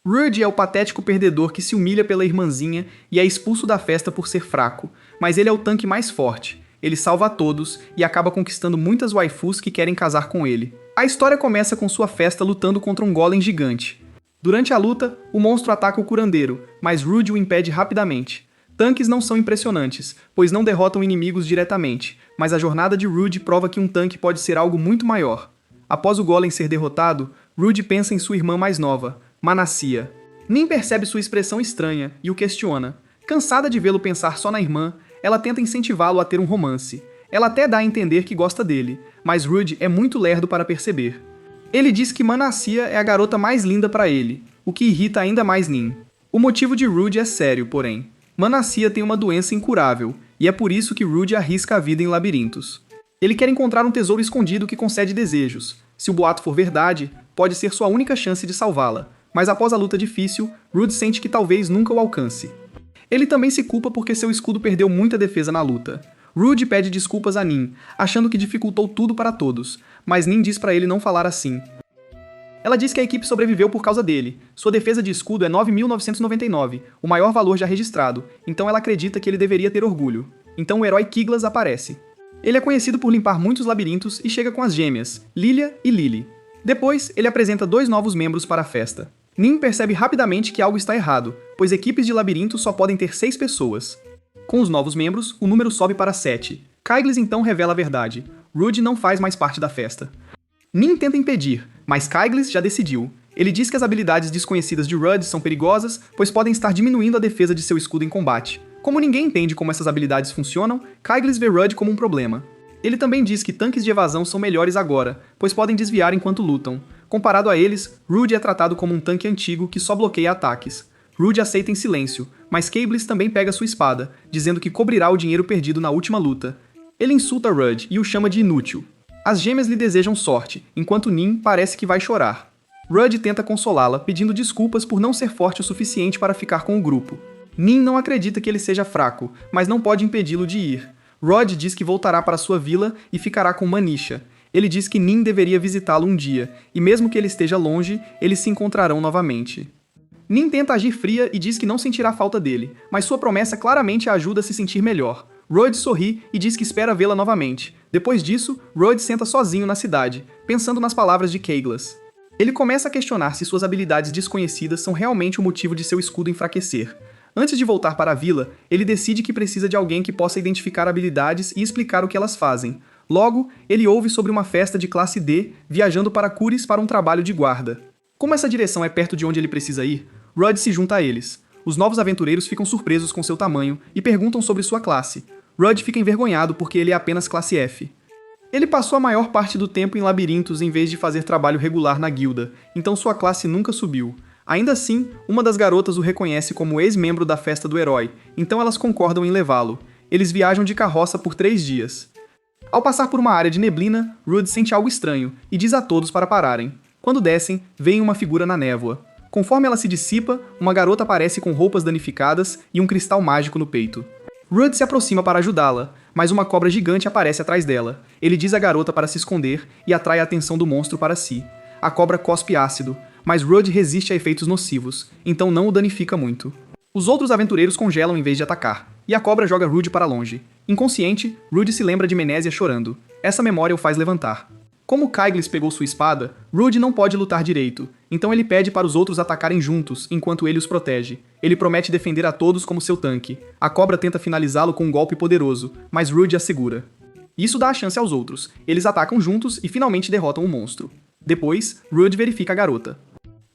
Rude é o patético perdedor que se humilha pela irmãzinha e é expulso da festa por ser fraco, mas ele é o tanque mais forte. Ele salva a todos e acaba conquistando muitas waifus que querem casar com ele. A história começa com sua festa lutando contra um golem gigante. Durante a luta, o monstro ataca o curandeiro, mas Rude o impede rapidamente. Tanques não são impressionantes, pois não derrotam inimigos diretamente, mas a jornada de Rude prova que um tanque pode ser algo muito maior. Após o golem ser derrotado, Rude pensa em sua irmã mais nova, Manassia. Nin percebe sua expressão estranha e o questiona. Cansada de vê-lo pensar só na irmã, ela tenta incentivá-lo a ter um romance. Ela até dá a entender que gosta dele, mas Rude é muito lerdo para perceber. Ele diz que Manassia é a garota mais linda para ele, o que irrita ainda mais Nin. O motivo de Rude é sério, porém. Manassia tem uma doença incurável, e é por isso que Rude arrisca a vida em labirintos. Ele quer encontrar um tesouro escondido que concede desejos. Se o boato for verdade, pode ser sua única chance de salvá-la, mas após a luta difícil, Rude sente que talvez nunca o alcance. Ele também se culpa porque seu escudo perdeu muita defesa na luta. Rude pede desculpas a Nin, achando que dificultou tudo para todos, mas Nin diz para ele não falar assim. Ela diz que a equipe sobreviveu por causa dele. Sua defesa de escudo é 9.999, o maior valor já registrado, então ela acredita que ele deveria ter orgulho. Então o herói Kiglas aparece. Ele é conhecido por limpar muitos labirintos e chega com as gêmeas, Lilia e Lily. Depois, ele apresenta 2 novos membros para a festa. Nin percebe rapidamente que algo está errado, pois equipes de labirinto só podem ter 6 pessoas. Com os novos membros, o número sobe para 7. Kyglis então revela a verdade. Rude não faz mais parte da festa. Nin tenta impedir, mas Kyglis já decidiu. Ele diz que as habilidades desconhecidas de Rude são perigosas, pois podem estar diminuindo a defesa de seu escudo em combate. Como ninguém entende como essas habilidades funcionam, Kyglis vê Rude como um problema. Ele também diz que tanques de evasão são melhores agora, pois podem desviar enquanto lutam. Comparado a eles, Rude é tratado como um tanque antigo que só bloqueia ataques. Rude aceita em silêncio, mas Kyglis também pega sua espada, dizendo que cobrirá o dinheiro perdido na última luta. Ele insulta Rude e o chama de inútil. As gêmeas lhe desejam sorte, enquanto Nin parece que vai chorar. Rude tenta consolá-la, pedindo desculpas por não ser forte o suficiente para ficar com o grupo. Nin não acredita que ele seja fraco, mas não pode impedi-lo de ir. Rod diz que voltará para sua vila e ficará com Manisha. Ele diz que Nin deveria visitá-lo um dia, e mesmo que ele esteja longe, eles se encontrarão novamente. Nin tenta agir fria e diz que não sentirá falta dele, mas sua promessa claramente a ajuda a se sentir melhor. Rod sorri e diz que espera vê-la novamente. Depois disso, Rod senta sozinho na cidade, pensando nas palavras de Kyglas. Ele começa a questionar se suas habilidades desconhecidas são realmente o motivo de seu escudo enfraquecer. Antes de voltar para a vila, ele decide que precisa de alguém que possa identificar habilidades e explicar o que elas fazem. Logo, ele ouve sobre uma festa de classe D viajando para Curis para um trabalho de guarda. Como essa direção é perto de onde ele precisa ir, Rod se junta a eles. Os novos aventureiros ficam surpresos com seu tamanho e perguntam sobre sua classe. Rod fica envergonhado porque ele é apenas classe F. Ele passou a maior parte do tempo em labirintos em vez de fazer trabalho regular na guilda, então sua classe nunca subiu. Ainda assim, uma das garotas o reconhece como ex-membro da festa do herói, então elas concordam em levá-lo. Eles viajam de carroça por 3 dias. Ao passar por uma área de neblina, Rude sente algo estranho e diz a todos para pararem. Quando descem, veem uma figura na névoa. Conforme ela se dissipa, uma garota aparece com roupas danificadas e um cristal mágico no peito. Rude se aproxima para ajudá-la, mas uma cobra gigante aparece atrás dela. Ele diz à garota para se esconder e atrai a atenção do monstro para si. A cobra cospe ácido, mas Rude resiste a efeitos nocivos, então não o danifica muito. Os outros aventureiros congelam em vez de atacar, e a cobra joga Rude para longe. Inconsciente, Rude se lembra de Menésia chorando. Essa memória o faz levantar. Como Kyglis pegou sua espada, Rude não pode lutar direito, então ele pede para os outros atacarem juntos, enquanto ele os protege. Ele promete defender a todos como seu tanque. A cobra tenta finalizá-lo com um golpe poderoso, mas Rude a segura. Isso dá a chance aos outros. Eles atacam juntos e finalmente derrotam o monstro. Depois, Rude verifica a garota.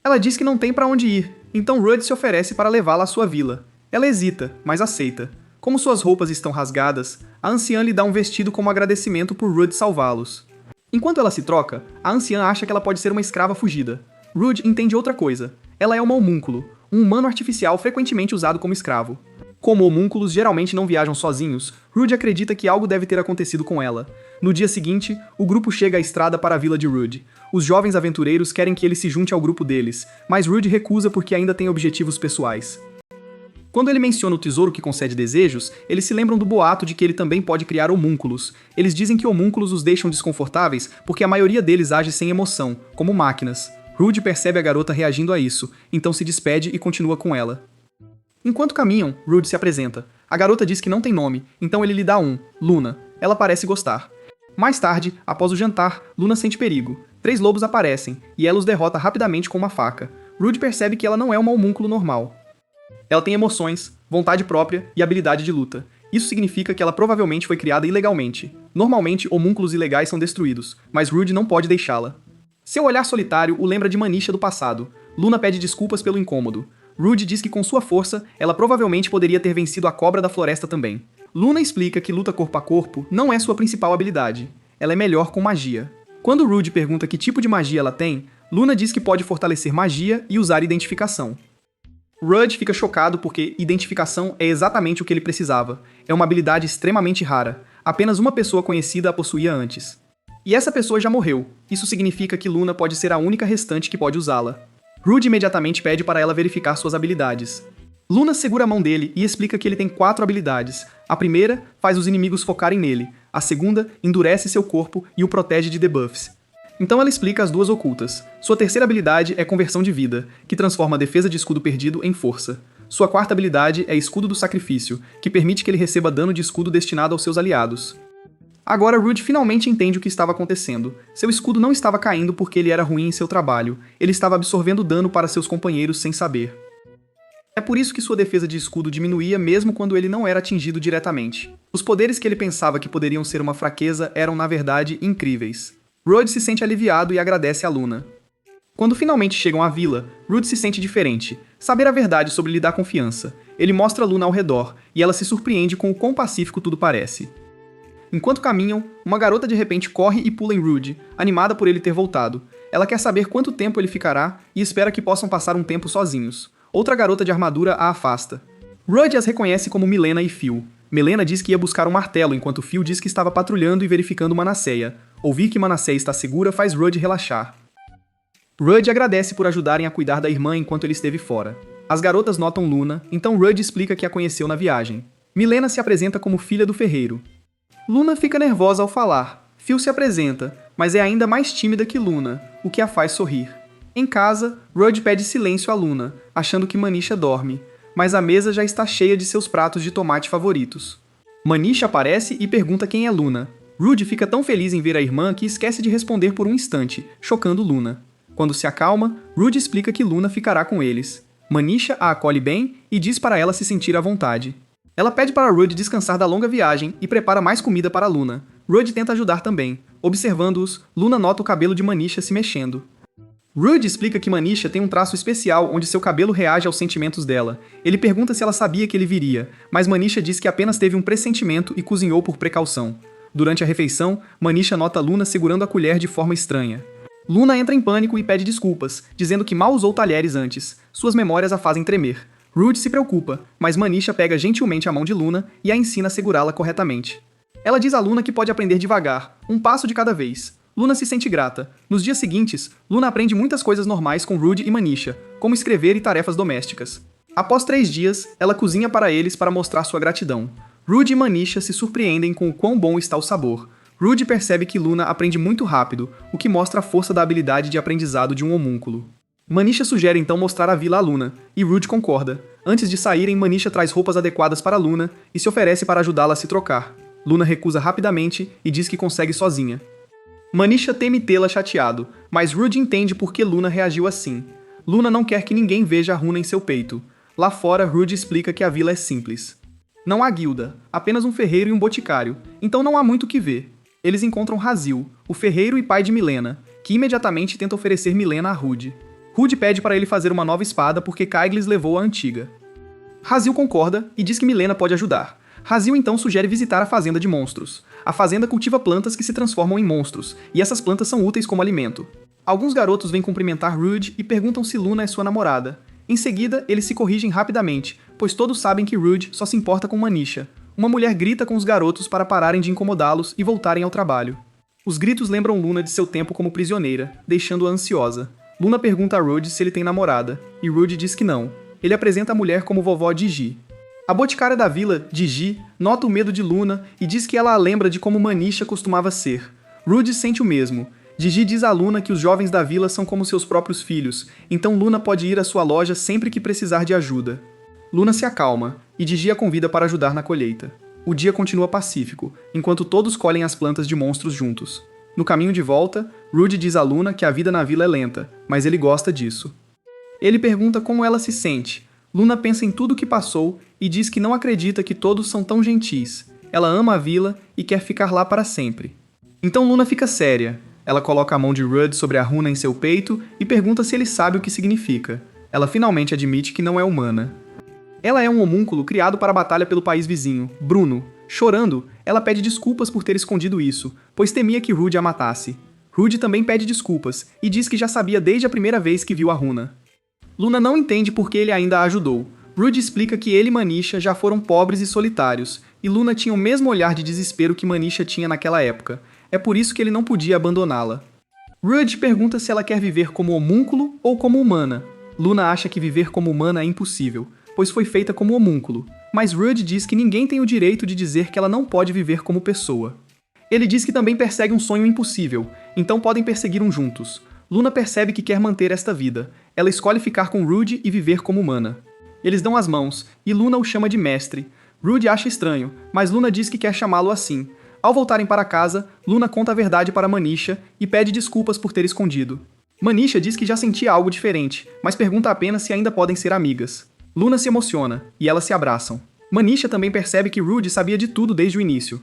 Ela diz que não tem para onde ir, então Rude se oferece para levá-la à sua vila. Ela hesita, mas aceita. Como suas roupas estão rasgadas, a anciã lhe dá um vestido como agradecimento por Rude salvá-los. Enquanto ela se troca, a anciã acha que ela pode ser uma escrava fugida. Rude entende outra coisa. Ela é uma homúnculo, um humano artificial frequentemente usado como escravo. Como homúnculos geralmente não viajam sozinhos, Rude acredita que algo deve ter acontecido com ela. No dia seguinte, o grupo chega à estrada para a vila de Rude. Os jovens aventureiros querem que ele se junte ao grupo deles, mas Rude recusa porque ainda tem objetivos pessoais. Quando ele menciona o tesouro que concede desejos, eles se lembram do boato de que ele também pode criar homúnculos. Eles dizem que homúnculos os deixam desconfortáveis porque a maioria deles age sem emoção, como máquinas. Rude percebe a garota reagindo a isso, então se despede e continua com ela. Enquanto caminham, Rude se apresenta. A garota diz que não tem nome, então ele lhe dá um, Luna. Ela parece gostar. Mais tarde, após o jantar, Luna sente perigo. 3 lobos aparecem, e ela os derrota rapidamente com uma faca. Rude percebe que ela não é uma homúnculo normal. Ela tem emoções, vontade própria e habilidade de luta. Isso significa que ela provavelmente foi criada ilegalmente. Normalmente, homúnculos ilegais são destruídos, mas Rude não pode deixá-la. Seu olhar solitário o lembra de Manisha do passado. Luna pede desculpas pelo incômodo. Rude diz que com sua força, ela provavelmente poderia ter vencido a cobra da floresta também. Luna explica que luta corpo a corpo não é sua principal habilidade. Ela é melhor com magia. Quando Rude pergunta que tipo de magia ela tem, Luna diz que pode fortalecer magia e usar identificação. Rude fica chocado porque identificação é exatamente o que ele precisava. É uma habilidade extremamente rara. Apenas uma pessoa conhecida a possuía antes. E essa pessoa já morreu. Isso significa que Luna pode ser a única restante que pode usá-la. Rude imediatamente pede para ela verificar suas habilidades. Luna segura a mão dele e explica que ele tem 4 habilidades. A primeira faz os inimigos focarem nele. A segunda endurece seu corpo e o protege de debuffs. Então ela explica as 2 ocultas. Sua terceira habilidade é Conversão de Vida, que transforma a defesa de escudo perdido em força. Sua quarta habilidade é Escudo do Sacrifício, que permite que ele receba dano de escudo destinado aos seus aliados. Agora Rude finalmente entende o que estava acontecendo. Seu escudo não estava caindo porque ele era ruim em seu trabalho. Ele estava absorvendo dano para seus companheiros sem saber. É por isso que sua defesa de escudo diminuía mesmo quando ele não era atingido diretamente. Os poderes que ele pensava que poderiam ser uma fraqueza eram, na verdade, incríveis. Rude se sente aliviado e agradece a Luna. Quando finalmente chegam à vila, Rude se sente diferente. Saber a verdade sobre lhe dá confiança. Ele mostra a Luna ao redor, e ela se surpreende com o quão pacífico tudo parece. Enquanto caminham, uma garota de repente corre e pula em Rude, animada por ele ter voltado. Ela quer saber quanto tempo ele ficará e espera que possam passar um tempo sozinhos. Outra garota de armadura a afasta. Rude as reconhece como Milena e Phil. Milena diz que ia buscar um martelo, enquanto Phil diz que estava patrulhando e verificando Manasseh. Ouvir que Manasseh está segura faz Rude relaxar. Rude agradece por ajudarem a cuidar da irmã enquanto ele esteve fora. As garotas notam Luna, então Rude explica que a conheceu na viagem. Milena se apresenta como filha do ferreiro. Luna fica nervosa ao falar. Phil se apresenta, mas é ainda mais tímida que Luna, o que a faz sorrir. Em casa, Rude pede silêncio a Luna, achando que Manisha dorme, mas a mesa já está cheia de seus pratos de tomate favoritos. Manisha aparece e pergunta quem é Luna. Rude fica tão feliz em ver a irmã que esquece de responder por um instante, chocando Luna. Quando se acalma, Rude explica que Luna ficará com eles. Manisha a acolhe bem e diz para ela se sentir à vontade. Ela pede para Rude descansar da longa viagem e prepara mais comida para Luna. Rude tenta ajudar também. Observando-os, Luna nota o cabelo de Manisha se mexendo. Rude explica que Manisha tem um traço especial onde seu cabelo reage aos sentimentos dela. Ele pergunta se ela sabia que ele viria, mas Manisha diz que apenas teve um pressentimento e cozinhou por precaução. Durante a refeição, Manisha nota Luna segurando a colher de forma estranha. Luna entra em pânico e pede desculpas, dizendo que mal usou talheres antes. Suas memórias a fazem tremer. Rude se preocupa, mas Manisha pega gentilmente a mão de Luna e a ensina a segurá-la corretamente. Ela diz a Luna que pode aprender devagar, um passo de cada vez. Luna se sente grata. Nos dias seguintes, Luna aprende muitas coisas normais com Rude e Manisha, como escrever e tarefas domésticas. Após 3 dias, ela cozinha para eles para mostrar sua gratidão. Rude e Manisha se surpreendem com o quão bom está o sabor. Rude percebe que Luna aprende muito rápido, o que mostra a força da habilidade de aprendizado de um homúnculo. Manisha sugere então mostrar a vila a Luna, e Rude concorda. Antes de saírem, Manisha traz roupas adequadas para Luna e se oferece para ajudá-la a se trocar. Luna recusa rapidamente e diz que consegue sozinha. Manisha teme tê-la chateado, mas Rude entende por que Luna reagiu assim. Luna não quer que ninguém veja a runa em seu peito. Lá fora, Rude explica que a vila é simples. Não há guilda, apenas um ferreiro e um boticário, então não há muito o que ver. Eles encontram Razil, o ferreiro e pai de Milena, que imediatamente tenta oferecer Milena a Rude. Rude pede para ele fazer uma nova espada porque Caiglis levou a antiga. Razil concorda e diz que Milena pode ajudar. Razil então sugere visitar a fazenda de monstros. A fazenda cultiva plantas que se transformam em monstros, e essas plantas são úteis como alimento. Alguns garotos vêm cumprimentar Rude e perguntam se Luna é sua namorada. Em seguida, eles se corrigem rapidamente, pois todos sabem que Rude só se importa com Manisha. Uma mulher grita com os garotos para pararem de incomodá-los e voltarem ao trabalho. Os gritos lembram Luna de seu tempo como prisioneira, deixando-a ansiosa. Luna pergunta a Rude se ele tem namorada, e Rude diz que não. Ele apresenta a mulher como vovó Digi. A boticária da vila, Digi, nota o medo de Luna e diz que ela a lembra de como Manisha costumava ser. Rude sente o mesmo. Gigi diz a Luna que os jovens da vila são como seus próprios filhos, então Luna pode ir à sua loja sempre que precisar de ajuda. Luna se acalma, e Gigi a convida para ajudar na colheita. O dia continua pacífico, enquanto todos colhem as plantas de monstros juntos. No caminho de volta, Rudy diz a Luna que a vida na vila é lenta, mas ele gosta disso. Ele pergunta como ela se sente. Luna pensa em tudo o que passou e diz que não acredita que todos são tão gentis. Ela ama a vila e quer ficar lá para sempre. Então Luna fica séria. Ela coloca a mão de Rudy sobre a runa em seu peito e pergunta se ele sabe o que significa. Ela finalmente admite que não é humana. Ela é um homúnculo criado para a batalha pelo país vizinho, Bruno. Chorando, ela pede desculpas por ter escondido isso, pois temia que Rudy a matasse. Rudy também pede desculpas e diz que já sabia desde a primeira vez que viu a runa. Luna não entende por que ele ainda a ajudou. Rudy explica que ele e Manisha já foram pobres e solitários, e Luna tinha o mesmo olhar de desespero que Manisha tinha naquela época. É por isso que ele não podia abandoná-la. Rudy pergunta se ela quer viver como homúnculo ou como humana. Luna acha que viver como humana é impossível, pois foi feita como homúnculo. Mas Rudy diz que ninguém tem o direito de dizer que ela não pode viver como pessoa. Ele diz que também persegue um sonho impossível, então podem perseguir um juntos. Luna percebe que quer manter esta vida. Ela escolhe ficar com Rudy e viver como humana. Eles dão as mãos, e Luna o chama de mestre. Rudy acha estranho, mas Luna diz que quer chamá-lo assim. Ao voltarem para casa, Luna conta a verdade para Manisha e pede desculpas por ter escondido. Manisha diz que já sentia algo diferente, mas pergunta apenas se ainda podem ser amigas. Luna se emociona, e elas se abraçam. Manisha também percebe que Rudy sabia de tudo desde o início.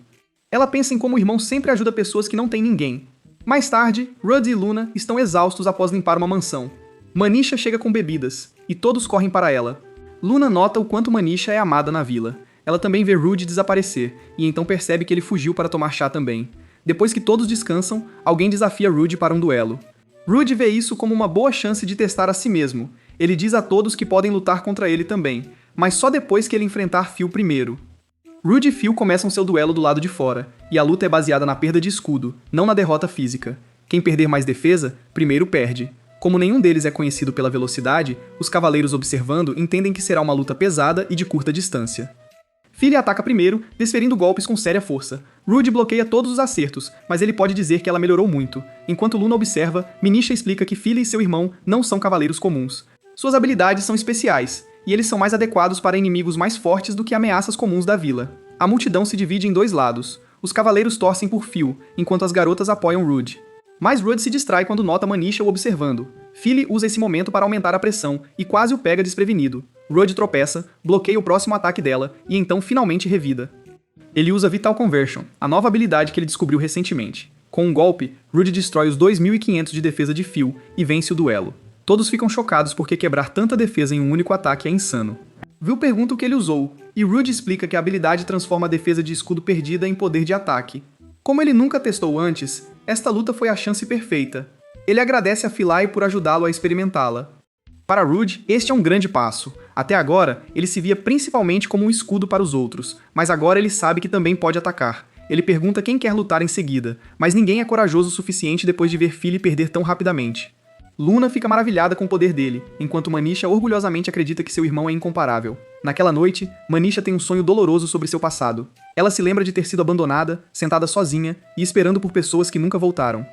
Ela pensa em como o irmão sempre ajuda pessoas que não têm ninguém. Mais tarde, Rudy e Luna estão exaustos após limpar uma mansão. Manisha chega com bebidas, e todos correm para ela. Luna nota o quanto Manisha é amada na vila. Ela também vê Rudy desaparecer, e então percebe que ele fugiu para tomar chá também. Depois que todos descansam, alguém desafia Rudy para um duelo. Rudy vê isso como uma boa chance de testar a si mesmo. Ele diz a todos que podem lutar contra ele também, mas só depois que ele enfrentar Phil primeiro. Rudy e Phil começam seu duelo do lado de fora, e a luta é baseada na perda de escudo, não na derrota física. Quem perder mais defesa, primeiro perde. Como nenhum deles é conhecido pela velocidade, os cavaleiros observando entendem que será uma luta pesada e de curta distância. Phil ataca primeiro, desferindo golpes com séria força. Rudy bloqueia todos os acertos, mas ele pode dizer que ela melhorou muito. Enquanto Luna observa, Manisha explica que Phil e seu irmão não são cavaleiros comuns. Suas habilidades são especiais, e eles são mais adequados para inimigos mais fortes do que ameaças comuns da vila. A multidão se divide em dois lados. Os cavaleiros torcem por Phil, enquanto as garotas apoiam Rudy. Mas Rudy se distrai quando nota Manisha o observando. Phil usa esse momento para aumentar a pressão e quase o pega desprevenido. Rudy tropeça, bloqueia o próximo ataque dela e então finalmente revida. Ele usa Vital Conversion, a nova habilidade que ele descobriu recentemente. Com um golpe, Rudy destrói os 2.500 de defesa de Phil e vence o duelo. Todos ficam chocados porque quebrar tanta defesa em um único ataque é insano. Phil pergunta o que ele usou, e Rudy explica que a habilidade transforma a defesa de escudo perdida em poder de ataque. Como ele nunca testou antes, esta luta foi a chance perfeita. Ele agradece a Philae por ajudá-lo a experimentá-la. Para Rudy, este é um grande passo. Até agora, ele se via principalmente como um escudo para os outros, mas agora ele sabe que também pode atacar. Ele pergunta quem quer lutar em seguida, mas ninguém é corajoso o suficiente depois de ver Phil perder tão rapidamente. Luna fica maravilhada com o poder dele, enquanto Manisha orgulhosamente acredita que seu irmão é incomparável. Naquela noite, Manisha tem um sonho doloroso sobre seu passado. Ela se lembra de ter sido abandonada, sentada sozinha e esperando por pessoas que nunca voltaram.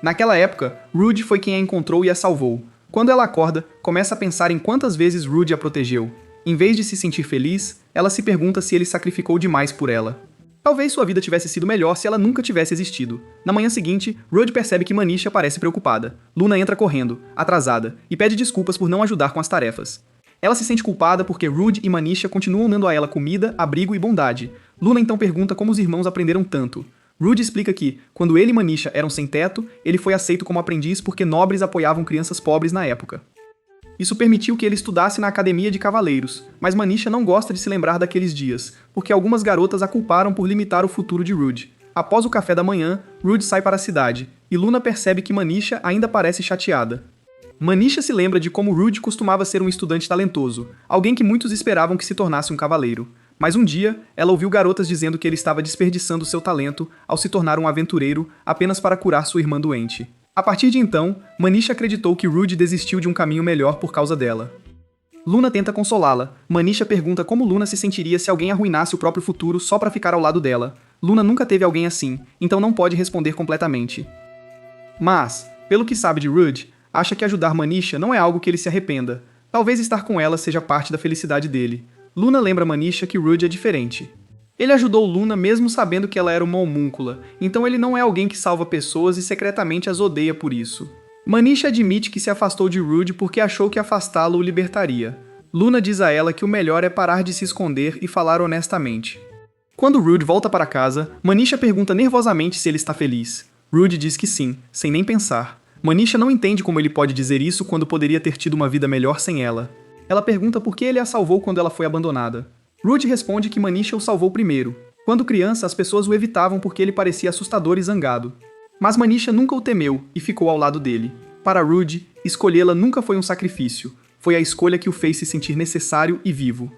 Naquela época, Rudy foi quem a encontrou e a salvou. Quando ela acorda, começa a pensar em quantas vezes Rudy a protegeu. Em vez de se sentir feliz, ela se pergunta se ele sacrificou demais por ela. Talvez sua vida tivesse sido melhor se ela nunca tivesse existido. Na manhã seguinte, Rudy percebe que Manisha parece preocupada. Luna entra correndo, atrasada, e pede desculpas por não ajudar com as tarefas. Ela se sente culpada porque Rudy e Manisha continuam dando a ela comida, abrigo e bondade. Luna então pergunta como os irmãos aprenderam tanto. Rudy explica que, quando ele e Manisha eram sem teto, ele foi aceito como aprendiz porque nobres apoiavam crianças pobres na época. Isso permitiu que ele estudasse na Academia de Cavaleiros, mas Manisha não gosta de se lembrar daqueles dias, porque algumas garotas a culparam por limitar o futuro de Rudy. Após o café da manhã, Rudy sai para a cidade, e Luna percebe que Manisha ainda parece chateada. Manisha se lembra de como Rudy costumava ser um estudante talentoso, alguém que muitos esperavam que se tornasse um cavaleiro. Mas um dia, ela ouviu garotas dizendo que ele estava desperdiçando seu talento ao se tornar um aventureiro apenas para curar sua irmã doente. A partir de então, Manisha acreditou que Rudy desistiu de um caminho melhor por causa dela. Luna tenta consolá-la. Manisha pergunta como Luna se sentiria se alguém arruinasse o próprio futuro só para ficar ao lado dela. Luna nunca teve alguém assim, então não pode responder completamente. Mas, pelo que sabe de Rude, acha que ajudar Manisha não é algo que ele se arrependa. Talvez estar com ela seja parte da felicidade dele. Luna lembra Manisha que Rude é diferente. Ele ajudou Luna mesmo sabendo que ela era uma homúncula, então ele não é alguém que salva pessoas e secretamente as odeia por isso. Manisha admite que se afastou de Rude porque achou que afastá-lo o libertaria. Luna diz a ela que o melhor é parar de se esconder e falar honestamente. Quando Rude volta para casa, Manisha pergunta nervosamente se ele está feliz. Rude diz que sim, sem nem pensar. Manisha não entende como ele pode dizer isso quando poderia ter tido uma vida melhor sem ela. Ela pergunta por que ele a salvou quando ela foi abandonada. Rude responde que Manisha o salvou primeiro. Quando criança, as pessoas o evitavam porque ele parecia assustador e zangado. Mas Manisha nunca o temeu e ficou ao lado dele. Para Rude, escolhê-la nunca foi um sacrifício. Foi a escolha que o fez se sentir necessário e vivo.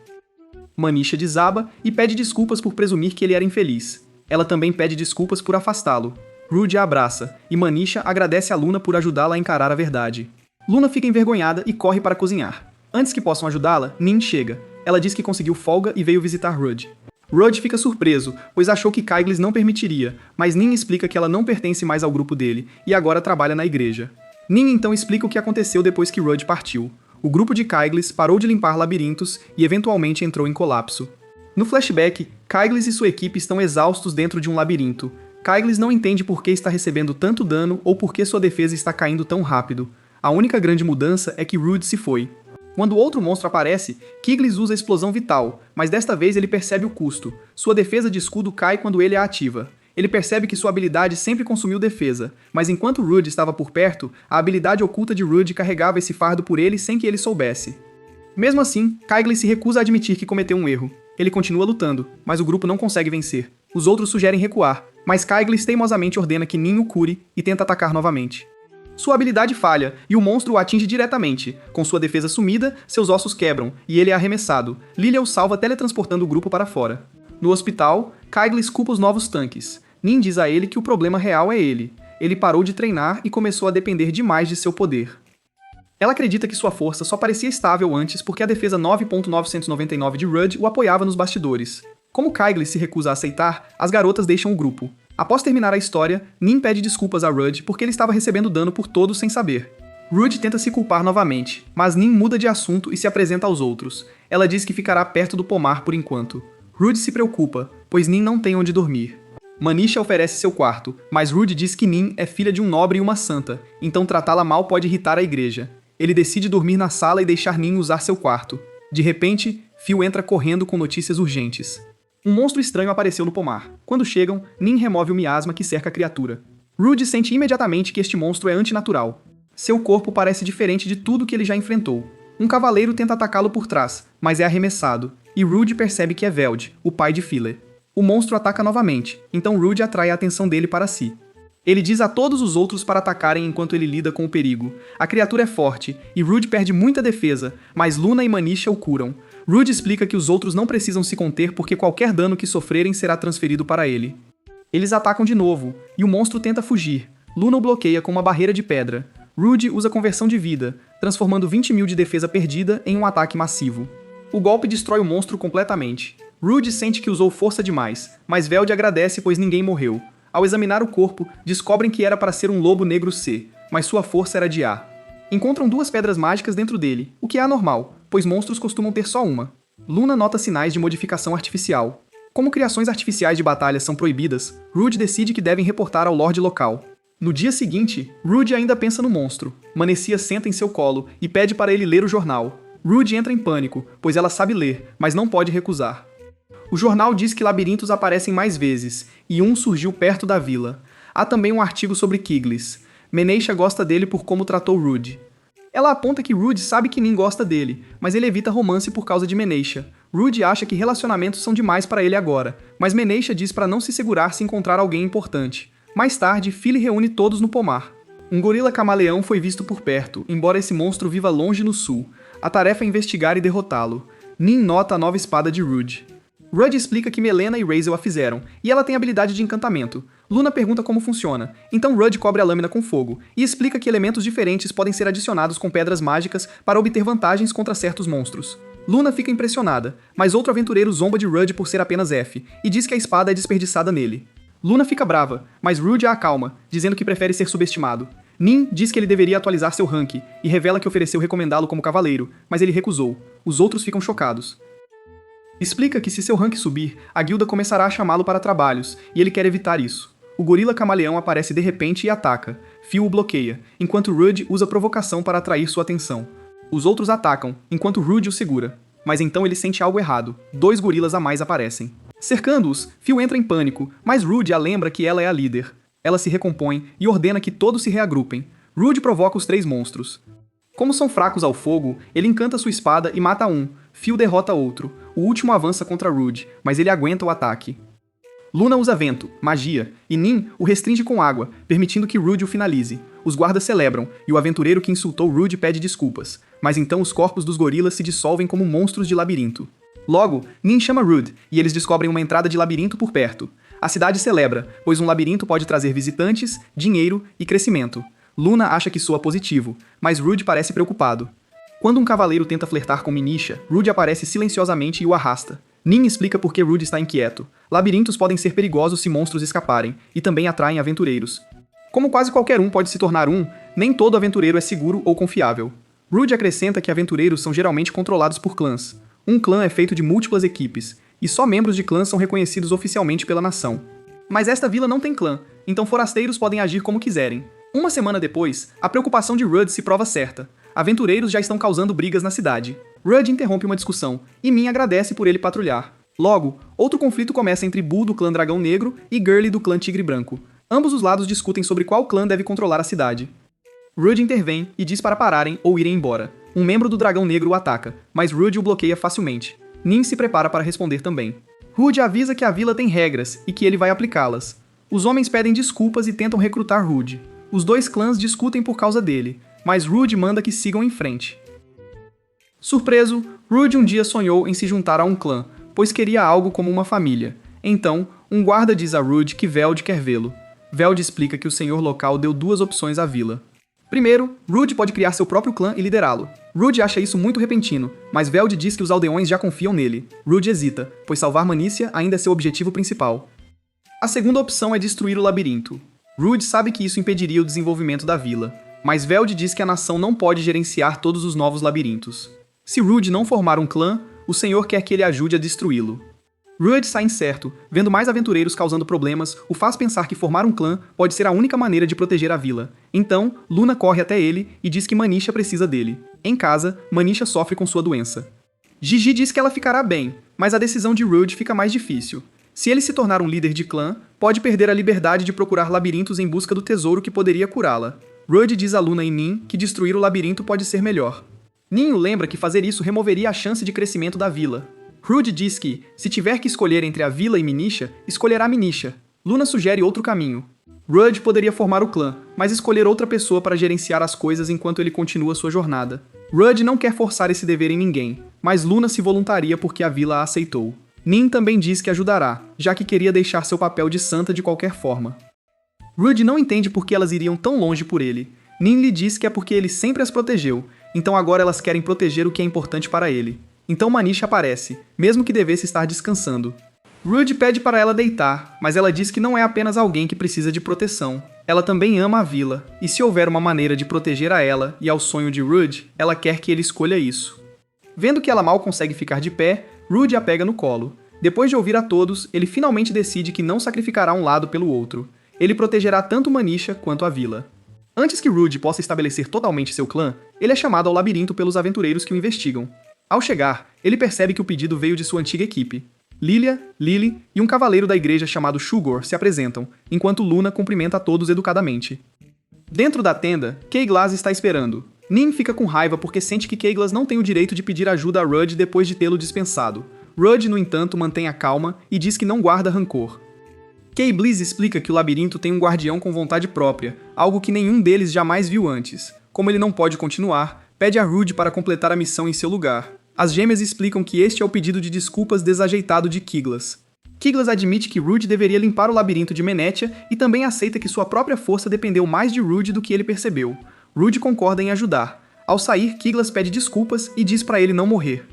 Manisha desaba e pede desculpas por presumir que ele era infeliz. Ela também pede desculpas por afastá-lo. Rude a abraça, e Manisha agradece a Luna por ajudá-la a encarar a verdade. Luna fica envergonhada e corre para cozinhar. Antes que possam ajudá-la, Nin chega. Ela diz que conseguiu folga e veio visitar Rude. Rude fica surpreso, pois achou que Kyglis não permitiria, mas Nin explica que ela não pertence mais ao grupo dele e agora trabalha na igreja. Nin então explica o que aconteceu depois que Rude partiu. O grupo de Kyglis parou de limpar labirintos e eventualmente entrou em colapso. No flashback, Kyglis e sua equipe estão exaustos dentro de um labirinto. Kyglis não entende por que está recebendo tanto dano ou por que sua defesa está caindo tão rápido. A única grande mudança é que Rude se foi. Quando outro monstro aparece, Kyglis usa a explosão vital, mas desta vez ele percebe o custo. Sua defesa de escudo cai quando ele a ativa. Ele percebe que sua habilidade sempre consumiu defesa, mas enquanto Rude estava por perto, a habilidade oculta de Rude carregava esse fardo por ele sem que ele soubesse. Mesmo assim, Kyglis se recusa a admitir que cometeu um erro. Ele continua lutando, mas o grupo não consegue vencer. Os outros sugerem recuar, mas Kyglis teimosamente ordena que Nin o cure e tenta atacar novamente. Sua habilidade falha, e o monstro o atinge diretamente. Com sua defesa sumida, seus ossos quebram, e ele é arremessado. Lilia o salva teletransportando o grupo para fora. No hospital, Kyglis culpa os novos tanques. Nin diz a ele que o problema real é ele. Ele parou de treinar e começou a depender demais de seu poder. Ela acredita que sua força só parecia estável antes porque a defesa 9.999 de Rude o apoiava nos bastidores. Como Kyglis se recusa a aceitar, as garotas deixam o grupo. Após terminar a história, Nin pede desculpas a Rude porque ele estava recebendo dano por todos sem saber. Rude tenta se culpar novamente, mas Nin muda de assunto e se apresenta aos outros. Ela diz que ficará perto do pomar por enquanto. Rude se preocupa, pois Nin não tem onde dormir. Manisha oferece seu quarto, mas Rude diz que Nin é filha de um nobre e uma santa, então tratá-la mal pode irritar a igreja. Ele decide dormir na sala e deixar Nin usar seu quarto. De repente, Phil entra correndo com notícias urgentes. Um monstro estranho apareceu no pomar. Quando chegam, Nin remove o miasma que cerca a criatura. Rude sente imediatamente que este monstro é antinatural. Seu corpo parece diferente de tudo que ele já enfrentou. Um cavaleiro tenta atacá-lo por trás, mas é arremessado, e Rude percebe que é Veld, o pai de Filler. O monstro ataca novamente, então Rude atrai a atenção dele para si. Ele diz a todos os outros para atacarem enquanto ele lida com o perigo. A criatura é forte, e Rude perde muita defesa, mas Luna e Manisha o curam. Rude explica que os outros não precisam se conter porque qualquer dano que sofrerem será transferido para ele. Eles atacam de novo, e o monstro tenta fugir. Luna o bloqueia com uma barreira de pedra. Rude usa conversão de vida, transformando 20.000 de defesa perdida em um ataque massivo. O golpe destrói o monstro completamente. Rude sente que usou força demais, mas Veld agradece pois ninguém morreu. Ao examinar o corpo, descobrem que era para ser um lobo negro C, mas sua força era de A. Encontram 2 pedras mágicas dentro dele, o que é anormal, pois monstros costumam ter só uma. Luna nota sinais de modificação artificial. Como criações artificiais de batalha são proibidas, Rude decide que devem reportar ao Lorde local. No dia seguinte, Rude ainda pensa no monstro. Manessia senta em seu colo e pede para ele ler o jornal. Rude entra em pânico, pois ela sabe ler, mas não pode recusar. O jornal diz que labirintos aparecem mais vezes, e um surgiu perto da vila. Há também um artigo sobre Kyglis. Manisha gosta dele por como tratou Rude. Ela aponta que Rude sabe que Nin gosta dele, mas ele evita romance por causa de Manisha. Rude acha que relacionamentos são demais para ele agora, mas Manisha diz para não se segurar se encontrar alguém importante. Mais tarde, Phil reúne todos no pomar. Um gorila camaleão foi visto por perto, embora esse monstro viva longe no sul. A tarefa é investigar e derrotá-lo. Nin nota a nova espada de Rude. Rude explica que Melena e Razel a fizeram, e ela tem habilidade de encantamento. Luna pergunta como funciona, então Rude cobre a lâmina com fogo, e explica que elementos diferentes podem ser adicionados com pedras mágicas para obter vantagens contra certos monstros. Luna fica impressionada, mas outro aventureiro zomba de Rude por ser apenas F, e diz que a espada é desperdiçada nele. Luna fica brava, mas Rude a acalma, dizendo que prefere ser subestimado. Nin diz que ele deveria atualizar seu rank e revela que ofereceu recomendá-lo como cavaleiro, mas ele recusou. Os outros ficam chocados. Explica que se seu rank subir, a guilda começará a chamá-lo para trabalhos, e ele quer evitar isso. O gorila camaleão aparece de repente e ataca. Phil o bloqueia, enquanto Rude usa provocação para atrair sua atenção. Os outros atacam, enquanto Rude o segura. Mas então ele sente algo errado. 2 gorilas a mais aparecem. Cercando-os, Phil entra em pânico, mas Rude a lembra que ela é a líder. Ela se recompõe e ordena que todos se reagrupem. Rude provoca os 3 monstros. Como são fracos ao fogo, ele encanta sua espada e mata um. Phil derrota outro. O último avança contra Rude, mas ele aguenta o ataque. Luna usa vento, magia, e Nin o restringe com água, permitindo que Rude o finalize. Os guardas celebram, e o aventureiro que insultou Rude pede desculpas. Mas então os corpos dos gorilas se dissolvem como monstros de labirinto. Logo, Nin chama Rude, e eles descobrem uma entrada de labirinto por perto. A cidade celebra, pois um labirinto pode trazer visitantes, dinheiro e crescimento. Luna acha que soa positivo, mas Rude parece preocupado. Quando um cavaleiro tenta flertar com Minisha, Rude aparece silenciosamente e o arrasta. Nin explica por que Rude está inquieto. Labirintos podem ser perigosos se monstros escaparem, e também atraem aventureiros. Como quase qualquer um pode se tornar um, nem todo aventureiro é seguro ou confiável. Rude acrescenta que aventureiros são geralmente controlados por clãs. Um clã é feito de múltiplas equipes, e só membros de clãs são reconhecidos oficialmente pela nação. Mas esta vila não tem clã, então forasteiros podem agir como quiserem. Uma semana depois, a preocupação de Rude se prova certa. Aventureiros já estão causando brigas na cidade. Rude interrompe uma discussão, e Min agradece por ele patrulhar. Logo, outro conflito começa entre Bull do clã Dragão Negro e Girly do clã Tigre Branco. Ambos os lados discutem sobre qual clã deve controlar a cidade. Rude intervém e diz para pararem ou irem embora. Um membro do Dragão Negro o ataca, mas Rude o bloqueia facilmente. Nin se prepara para responder também. Rude avisa que a vila tem regras e que ele vai aplicá-las. Os homens pedem desculpas e tentam recrutar Rude. Os 2 clãs discutem por causa dele, mas Rude manda que sigam em frente. Surpreso, Rude um dia sonhou em se juntar a um clã, pois queria algo como uma família. Então, um guarda diz a Rude que Veld quer vê-lo. Veld explica que o senhor local deu 2 opções à vila. Primeiro, Rude pode criar seu próprio clã e liderá-lo. Rude acha isso muito repentino, mas Veld diz que os aldeões já confiam nele. Rude hesita, pois salvar Manícia ainda é seu objetivo principal. A segunda opção é destruir o labirinto. Rude sabe que isso impediria o desenvolvimento da vila, mas Veld diz que a nação não pode gerenciar todos os novos labirintos. Se Rude não formar um clã, o senhor quer que ele ajude a destruí-lo. Rude sai incerto, vendo mais aventureiros causando problemas, o faz pensar que formar um clã pode ser a única maneira de proteger a vila. Então, Luna corre até ele e diz que Manisha precisa dele. Em casa, Manisha sofre com sua doença. Gigi diz que ela ficará bem, mas a decisão de Rude fica mais difícil. Se ele se tornar um líder de clã, pode perder a liberdade de procurar labirintos em busca do tesouro que poderia curá-la. Rude diz a Luna e Nin que destruir o labirinto pode ser melhor. Nin o lembra que fazer isso removeria a chance de crescimento da vila. Rude diz que, se tiver que escolher entre a vila e Minisha, escolherá Minisha. Luna sugere outro caminho. Rude poderia formar o clã, mas escolher outra pessoa para gerenciar as coisas enquanto ele continua sua jornada. Rude não quer forçar esse dever em ninguém, mas Luna se voluntaria porque a vila a aceitou. Nin também diz que ajudará, já que queria deixar seu papel de santa de qualquer forma. Rude não entende por que elas iriam tão longe por ele. Nin lhe diz que é porque ele sempre as protegeu, então agora elas querem proteger o que é importante para ele. Então Manisha aparece, mesmo que devesse estar descansando. Rude pede para ela deitar, mas ela diz que não é apenas alguém que precisa de proteção. Ela também ama a vila, e se houver uma maneira de proteger a ela e ao sonho de Rude, ela quer que ele escolha isso. Vendo que ela mal consegue ficar de pé, Rude a pega no colo. Depois de ouvir a todos, ele finalmente decide que não sacrificará um lado pelo outro. Ele protegerá tanto Manisha quanto a vila. Antes que Rude possa estabelecer totalmente seu clã, ele é chamado ao labirinto pelos aventureiros que o investigam. Ao chegar, ele percebe que o pedido veio de sua antiga equipe. Lilia, Lily e um cavaleiro da igreja chamado Shugor se apresentam, enquanto Luna cumprimenta a todos educadamente. Dentro da tenda, Keiglas está esperando. Nin fica com raiva porque sente que Keiglas não tem o direito de pedir ajuda a Rude depois de tê-lo dispensado. Rude, no entanto, mantém a calma e diz que não guarda rancor. Keiglas explica que o labirinto tem um guardião com vontade própria, algo que nenhum deles jamais viu antes. Como ele não pode continuar, pede a Rude para completar a missão em seu lugar. As gêmeas explicam que este é o pedido de desculpas desajeitado de Keiglas. Keiglas admite que Rude deveria limpar o labirinto de Menetia e também aceita que sua própria força dependeu mais de Rude do que ele percebeu. Rude concorda em ajudar. Ao sair, Keiglas pede desculpas e diz para ele não morrer.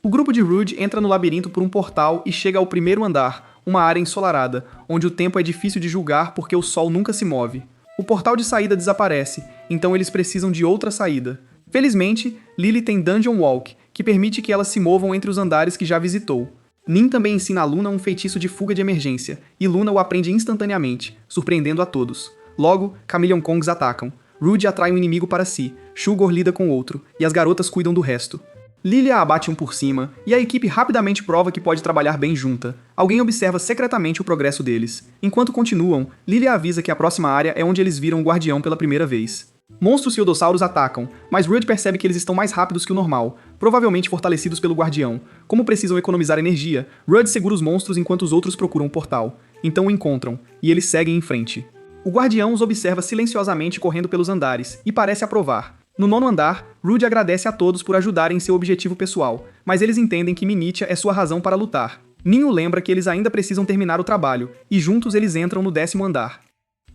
O grupo de Rude entra no labirinto por um portal e chega ao primeiro andar, uma área ensolarada, onde o tempo é difícil de julgar porque o sol nunca se move. O portal de saída desaparece, então eles precisam de outra saída. Felizmente, Lily tem Dungeon Walk, que permite que elas se movam entre os andares que já visitou. Nin também ensina a Luna um feitiço de fuga de emergência, e Luna o aprende instantaneamente, surpreendendo a todos. Logo, Chameleon Kongs atacam. Rude atrai um inimigo para si, Sugar lida com outro, e as garotas cuidam do resto. Lily a abate um por cima, e a equipe rapidamente prova que pode trabalhar bem junta. Alguém observa secretamente o progresso deles. Enquanto continuam, Lily avisa que a próxima área é onde eles viram o Guardião pela primeira vez. Monstros Fildossauros atacam, mas Rude percebe que eles estão mais rápidos que o normal, provavelmente fortalecidos pelo Guardião. Como precisam economizar energia, Rude segura os monstros enquanto os outros procuram um portal. Então o encontram, e eles seguem em frente. O Guardião os observa silenciosamente correndo pelos andares, e parece aprovar. No 9º andar, Rude agradece a todos por ajudarem em seu objetivo pessoal, mas eles entendem que Minitia é sua razão para lutar. Ninho lembra que eles ainda precisam terminar o trabalho, e juntos eles entram no 10º andar.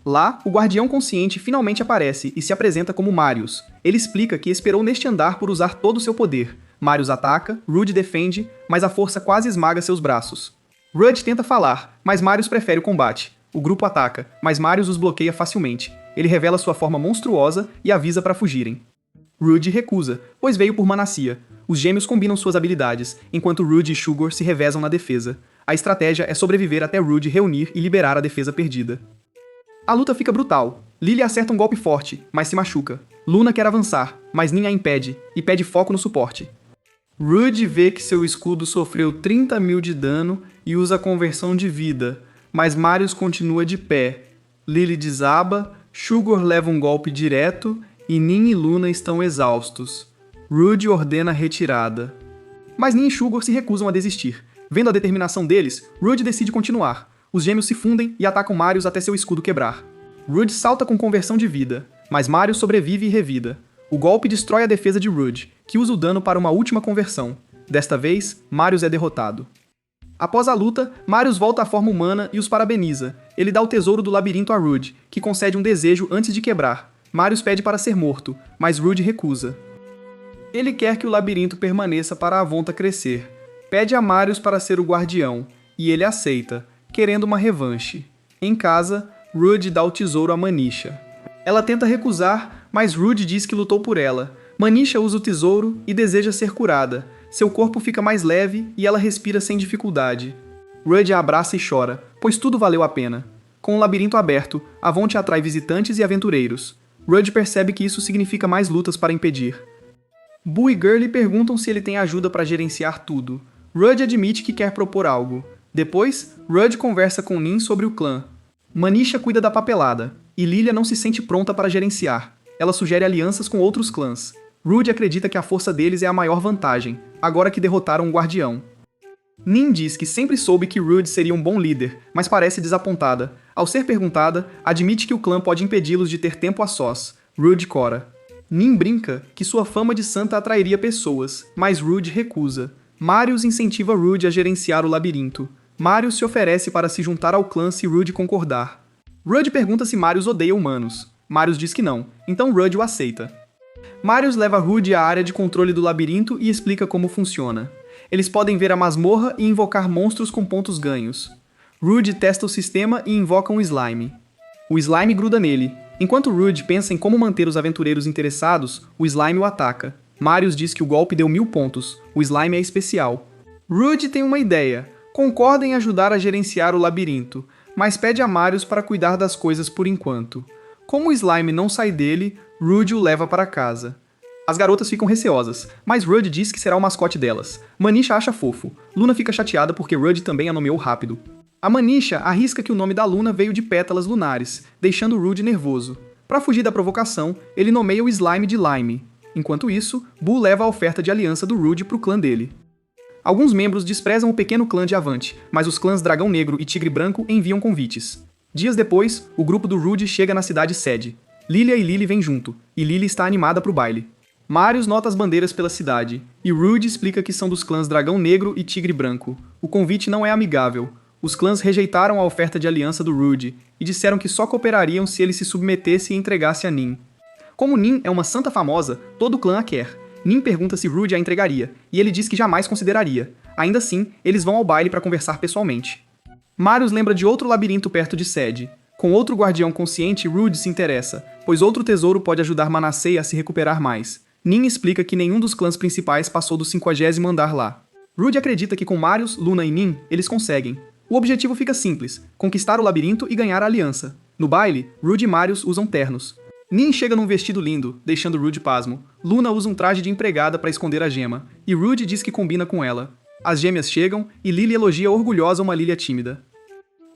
Lá, o Guardião Consciente finalmente aparece e se apresenta como Marius. Ele explica que esperou neste andar por usar todo o seu poder. Marius ataca, Rude defende, mas a força quase esmaga seus braços. Rude tenta falar, mas Marius prefere o combate. O grupo ataca, mas Marius os bloqueia facilmente. Ele revela sua forma monstruosa e avisa para fugirem. Rude recusa, pois veio por Manacia. Os gêmeos combinam suas habilidades, enquanto Rude e Sugar se revezam na defesa. A estratégia é sobreviver até Rude reunir e liberar a defesa perdida. A luta fica brutal. Lily acerta um golpe forte, mas se machuca. Luna quer avançar, mas Nin a impede, e pede foco no suporte. Rude vê que seu escudo sofreu 30.000 de dano e usa a conversão de vida, mas Marius continua de pé. Lily desaba, Sugar leva um golpe direto e Nin e Luna estão exaustos. Rude ordena retirada. Mas Nin e Sugar se recusam a desistir. Vendo a determinação deles, Rude decide continuar. Os gêmeos se fundem e atacam Marius até seu escudo quebrar. Rude salta com conversão de vida, mas Marius sobrevive e revida. O golpe destrói a defesa de Rude, que usa o dano para uma última conversão. Desta vez, Marius é derrotado. Após a luta, Marius volta à forma humana e os parabeniza. Ele dá o tesouro do labirinto a Rude, que concede um desejo antes de quebrar. Marius pede para ser morto, mas Rude recusa. Ele quer que o labirinto permaneça para a Avonta crescer. Pede a Marius para ser o guardião, e ele aceita, querendo uma revanche. Em casa, Rude dá o tesouro a Manisha. Ela tenta recusar, mas Rude diz que lutou por ela. Manisha usa o tesouro e deseja ser curada. Seu corpo fica mais leve e ela respira sem dificuldade. Rude a abraça e chora, pois tudo valeu a pena. Com o labirinto aberto, Avonte atrai visitantes e aventureiros. Rude percebe que isso significa mais lutas para impedir. Boo e Gurley perguntam se ele tem ajuda para gerenciar tudo. Rude admite que quer propor algo. Depois, Rude conversa com Nin sobre o clã. Manisha cuida da papelada, e Lilia não se sente pronta para gerenciar. Ela sugere alianças com outros clãs. Rude acredita que a força deles é a maior vantagem, agora que derrotaram um guardião. Nin diz que sempre soube que Rude seria um bom líder, mas parece desapontada. Ao ser perguntada, admite que o clã pode impedi-los de ter tempo a sós. Rude cora. Nin brinca que sua fama de santa atrairia pessoas, mas Rude recusa. Marius incentiva Rude a gerenciar o labirinto. Marius se oferece para se juntar ao clã se Rude concordar. Rude pergunta se Marius odeia humanos. Marius diz que não, então Rude o aceita. Marius leva Rude à área de controle do labirinto e explica como funciona. Eles podem ver a masmorra e invocar monstros com pontos ganhos. Rude testa o sistema e invoca um slime. O slime gruda nele. Enquanto Rude pensa em como manter os aventureiros interessados, o slime o ataca. Marius diz que o golpe deu 1000 pontos. O slime é especial. Rude tem uma ideia. Concorda em ajudar a gerenciar o labirinto, mas pede a Marius para cuidar das coisas por enquanto. Como o slime não sai dele, Rude o leva para casa. As garotas ficam receosas, mas Rude diz que será o mascote delas. Manisha acha fofo. Luna fica chateada porque Rude também a nomeou rápido. A Manisha arrisca que o nome da Luna veio de pétalas lunares, deixando Rude nervoso. Para fugir da provocação, ele nomeia o slime de Lime. Enquanto isso, Boo leva a oferta de aliança do Rude pro clã dele. Alguns membros desprezam o pequeno clã de Avante, mas os clãs Dragão Negro e Tigre Branco enviam convites. Dias depois, o grupo do Rude chega na cidade sede. Lilia e Lily vêm junto, e Lily está animada pro baile. Marius nota as bandeiras pela cidade, e Rude explica que são dos clãs Dragão Negro e Tigre Branco. O convite não é amigável. Os clãs rejeitaram a oferta de aliança do Rude, e disseram que só cooperariam se ele se submetesse e entregasse a Nin. Como Nin é uma santa famosa, todo o clã a quer. Nin pergunta se Rude a entregaria, e ele diz que jamais consideraria. Ainda assim, eles vão ao baile para conversar pessoalmente. Marius lembra de outro labirinto perto de Sede. Com outro guardião consciente, Rude se interessa, pois outro tesouro pode ajudar Manasseh a se recuperar mais. Nin explica que nenhum dos clãs principais passou do 50º andar lá. Rude acredita que com Marius, Luna e Nin, eles conseguem. O objetivo fica simples, conquistar o labirinto e ganhar a aliança. No baile, Rude e Marius usam ternos. Nin chega num vestido lindo, deixando Rude pasmo. Luna usa um traje de empregada para esconder a gema, e Rude diz que combina com ela. As gêmeas chegam, e Lily elogia orgulhosa uma Lilia tímida.